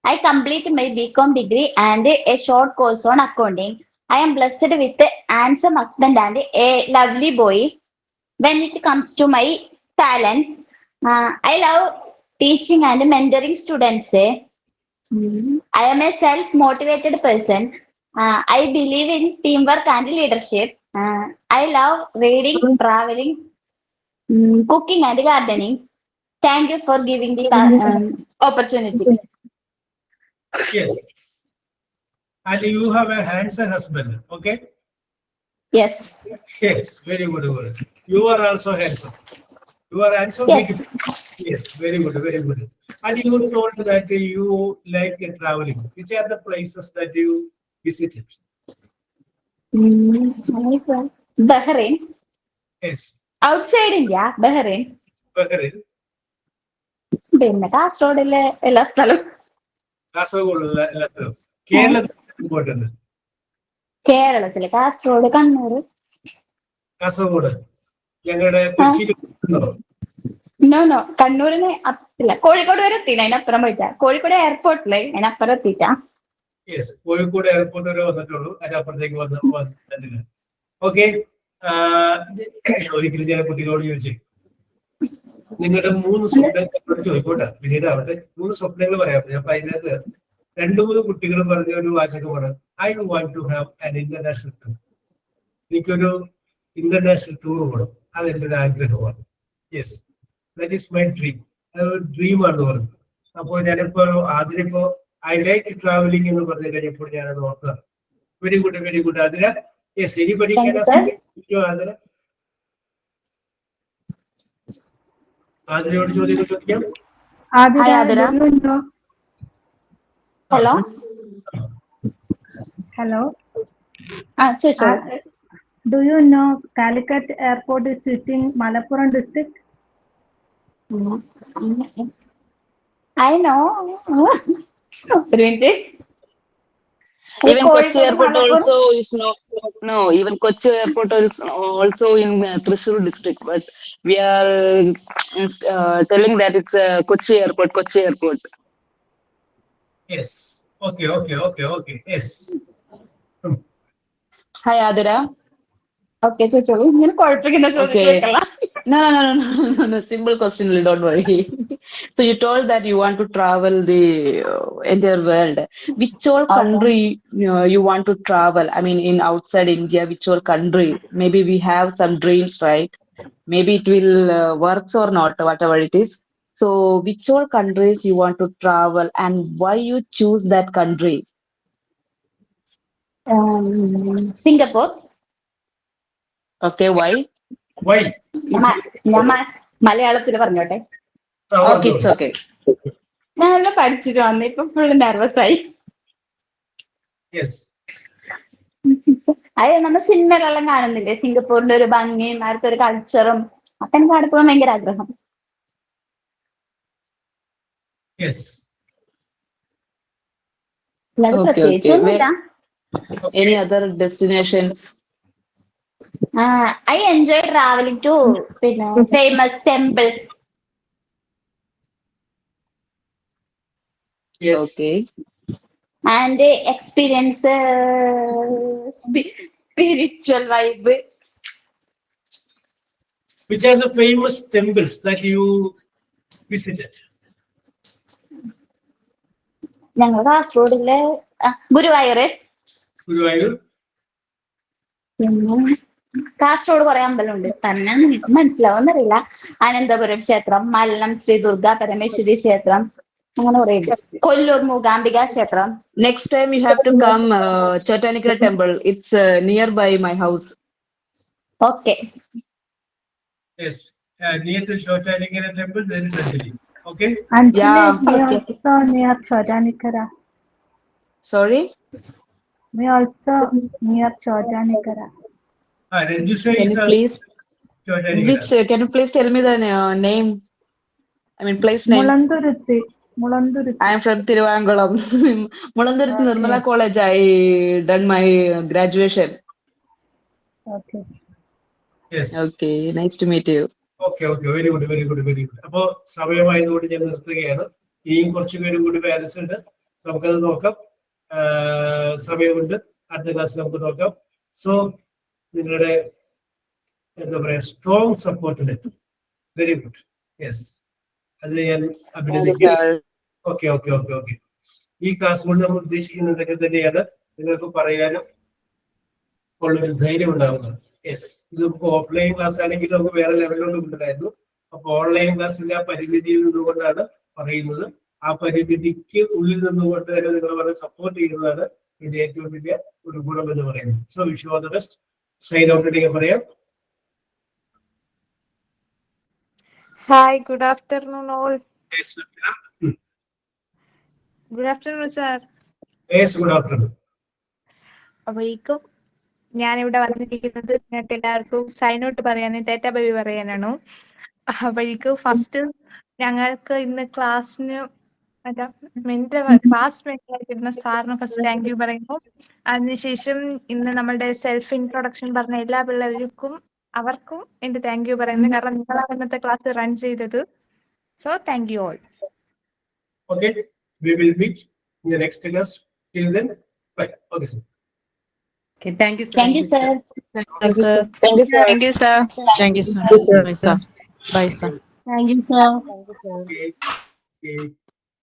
I completed my BCom degree and a short course on accounting. I am blessed with a handsome husband and a lovely boy. When it comes to my talents, I love teaching and mentoring students. I am a self-motivated person. I believe in teamwork and leadership. I love reading, traveling, cooking and gardening. Thank you for giving the opportunity. Yes. And you have a handsome husband, okay? Yes. Yes, very good. You are also handsome. You are handsome. Yes. Yes, very good, very good. And you told that you like traveling. Which are the places that you visited? Bahrain. Yes. Outside India, Bahrain. Bahrain. പിന്നെ കാസർഗോഡിലെ എല്ലാ സ്ഥലവും. കാസർഗോഡ് എല്ലാ സ്ഥലവും. കേരളത്തിൽ പോയിട്ടുണ്ട്. കേരളത്തില് കാസർഗോഡ്, കണ്ണൂർ. കാസർഗോഡ് ഞങ്ങളുടെ കൊച്ചിയിൽ. നോ കണ്ണൂരിന് അത്തില്ല, കോഴിക്കോട് വരെ എത്തിയില്ല, അതിനപ്പുറം പോയിട്ടാ. കോഴിക്കോട് എയർപോർട്ടില് അതിനപ്പുറം എത്തിയിട്ടാ. യെസ്, കോഴിക്കോട് എയർപോർട്ട് വരെ വന്നിട്ടുള്ളൂ, അതിനപ്പുറത്തേക്ക് വന്നിട്ടില്ല. ഓക്കെ, ഒരിക്കലും ചില കുട്ടികളോട് ചോദിച്ചു, നിങ്ങളുടെ 3 സ്വപ്നങ്ങൾ ചോദിക്കോട്ടെ, പിന്നീട് അവിടെ 3 സ്വപ്നങ്ങൾ പറയാം. അപ്പൊ അതിനകത്ത് 2-3 കുട്ടികൾ പറഞ്ഞ ഒരു വാചകമാണ് I want to have an international tour. എനിക്കൊരു ഇന്റർനാഷണൽ ടൂർ പോകണം, അതെന്റെ ഒരു ആഗ്രഹമാണ്. Yes, that is my dream. അതൊരു ഡ്രീമാണെന്ന് പറഞ്ഞത്. അപ്പോൾ ഞാനിപ്പോ അതിനിപ്പോ ഐ ലൈക്ക് ട്രാവലിംഗ് എന്ന് പറഞ്ഞു കഴിഞ്ഞപ്പോൾ ഞാനത് ഓർത്തതാണ്. Very good, very good Athira. Yes, anybody can Athira? ആതിരയോട് ചോദ്യങ്ങൾ ചോദിക്കാം. Adira. Hello. Hello. Chicho. Do you know Calicut Airport is in Malappuram district? I know. Really? Even Kochi Airport also is no. Even Kochi Airport also in Thrissur district, but we are telling that it's Kochi Airport. Kochi Airport. Yes. Okay. Yes. Hi, Adira. Okay, Chicho. You Okay. No. Simple question. Don't worry. So you told that you want to travel the entire world. Which all country you want to travel? I mean, in outside India, which all country? Maybe we have some dreams, right? Maybe it will works or not, whatever it is. So which all countries you want to travel and why you choose that country? Singapore. Okay, why? ഞാൻ മലയാളത്തിൽ പറഞ്ഞോട്ടെ. Okay, it's okay. ഞാൻ പഠിച്ചിട്ട് വന്നു, ഇപ്പൊ full nervous ആയി. Yes. അത് നമ്മൾ സിനിമകളെല്ലാം കാണുന്നില്ലേ, സിംഗപ്പൂരിന്റെ ഒരു ഭംഗിയും അവിടുത്തെ ഒരു കൾച്ചറും അപ്പൊ എനിക്ക് അവിടെ പോകാൻ ഭയങ്കര ആഗ്രഹം. Yes. അല്ലാതെ പ്രത്യേകിച്ചൊന്നുമില്ല. Any other destinations? I enjoy traveling to famous temples. Yes. Okay. And experience spiritual vibe. Which are the famous temples that you visited? ഞങ്ങൾ കാസർഗോഡിലെ ഗുരുവായൂർ. പിന്നെ കാസർഗോഡ് കുറെ അമ്പലമുണ്ട്, തന്നെ നിങ്ങൾക്ക് മനസ്സിലാവുന്നറിയില്ല. അനന്തപുരം ക്ഷേത്രം, മല്ലം ശ്രീ ദുർഗാ പരമേശ്വരി ക്ഷേത്രം, അങ്ങനെ കുറെ ഉണ്ട്. കൊല്ലൂർ മൂകാംബിക ക്ഷേത്രം. Next time you have to come Chotanikara temple. It's nearby my house. Okay. Yes. Near to Chotanikara temple there is Anjali. Okay. Yeah. Also near Chotanikara. Sorry. We also near Chotanikara. Register Can is you please? Chotanikara. Can you please tell me the name? I mean place name. Mulanduruthi. I am from Thiruvankulam. Mulanduruthi Nirmala College. I done my graduation. Okay. Yes. Okay. Nice to meet you. Okay. Very good. അപ്പോൾ സമയമായതുകൊണ്ട് ഞാൻ നിർത്തുകയാണ്. ഇനിയും കുറച്ച് പേരും കൂടി balance ഉണ്ട്, നമുക്കത് നോക്കാം. സമയമുണ്ട്, അടുത്ത ക്ലാസ് നമുക്ക് നോക്കാം. സോ നിങ്ങളുടെ എന്താ പറയാ സ്ട്രോങ് സപ്പോർട്ടിന് വെരി ഗുഡ്. യെസ്, അതിന് ഞാൻ അഭിനന്ദിക്കുന്നു. ഓക്കെ. ഈ ക്ലാസ് കൊണ്ട് നമ്മൾ ഉദ്ദേശിക്കുന്നത് ഇതൊക്കെ തന്നെയാണ്, നിങ്ങൾക്ക് പറയാനും ഉള്ളൊരു ധൈര്യം ഉണ്ടാവുന്നത്. യെസ്, ഇത് ഓഫ്ലൈൻ ക്ലാസ് ആണെങ്കിൽ നമുക്ക് വേറെ ലെവലിലോട്ട് കൊണ്ടുവരായിരുന്നു. അപ്പൊ ഓൺലൈൻ ക്ലാസ്സിന്റെ ആ പരിമിതിയിൽ നിന്നുകൊണ്ടാണ് പറയുന്നത്. ആ പരിമിതിക്ക് ഉള്ളിൽ നിന്നുകൊണ്ട് തന്നെ നിങ്ങൾ വളരെ സപ്പോർട്ട് ചെയ്യുന്നതാണ് ഇതിന്റെ ഏറ്റവും വലിയ ഒരു ഗുണം എന്ന് പറയുന്നത്. So wish you all the best. Sign out ഉണ്ടെങ്കിൽ പറയാം. Hi, good afternoon all. Yes, Good afternoon, sir. good afternoon. അപ്പോഴേക്കും ഞാനിവിടെ വന്നിരിക്കുന്നത് നിങ്ങൾക്ക് എല്ലാവർക്കും സൈൻ ഔട്ട് പറയാനും ടാറ്റ ബൈ പറയാനാണ്. അപ്പോഴേക്കും ഫസ്റ്റ് ഞങ്ങൾക്ക് ഇന്ന് ക്ലാസ്സിന് ക്ലാസ് മെന്റായിരുന്ന സാറിന് ഫസ്റ്റ് താങ്ക് യു പറയുന്നു. അതിനുശേഷം ഇന്ന് നമ്മളുടെ സെൽഫ് ഇൻട്രൊഡക്ഷൻ പറഞ്ഞ എല്ലാ പിള്ളേർക്കും അവർക്കും എന്റെ താങ്ക് യു പറയുന്നു, കാരണം നിങ്ങളാണ് ഇന്നത്തെ ക്ലാസ് റൺ ചെയ്തത്. So thank you all. Okay, we will meet in the next class. Till then, bye. Okay, sir. Okay, thank you, sir. Thank you, sir. Thank you, sir. Thank you, sir. Bye, sir. Bye, sir. Thank you sir. Okay. Okay.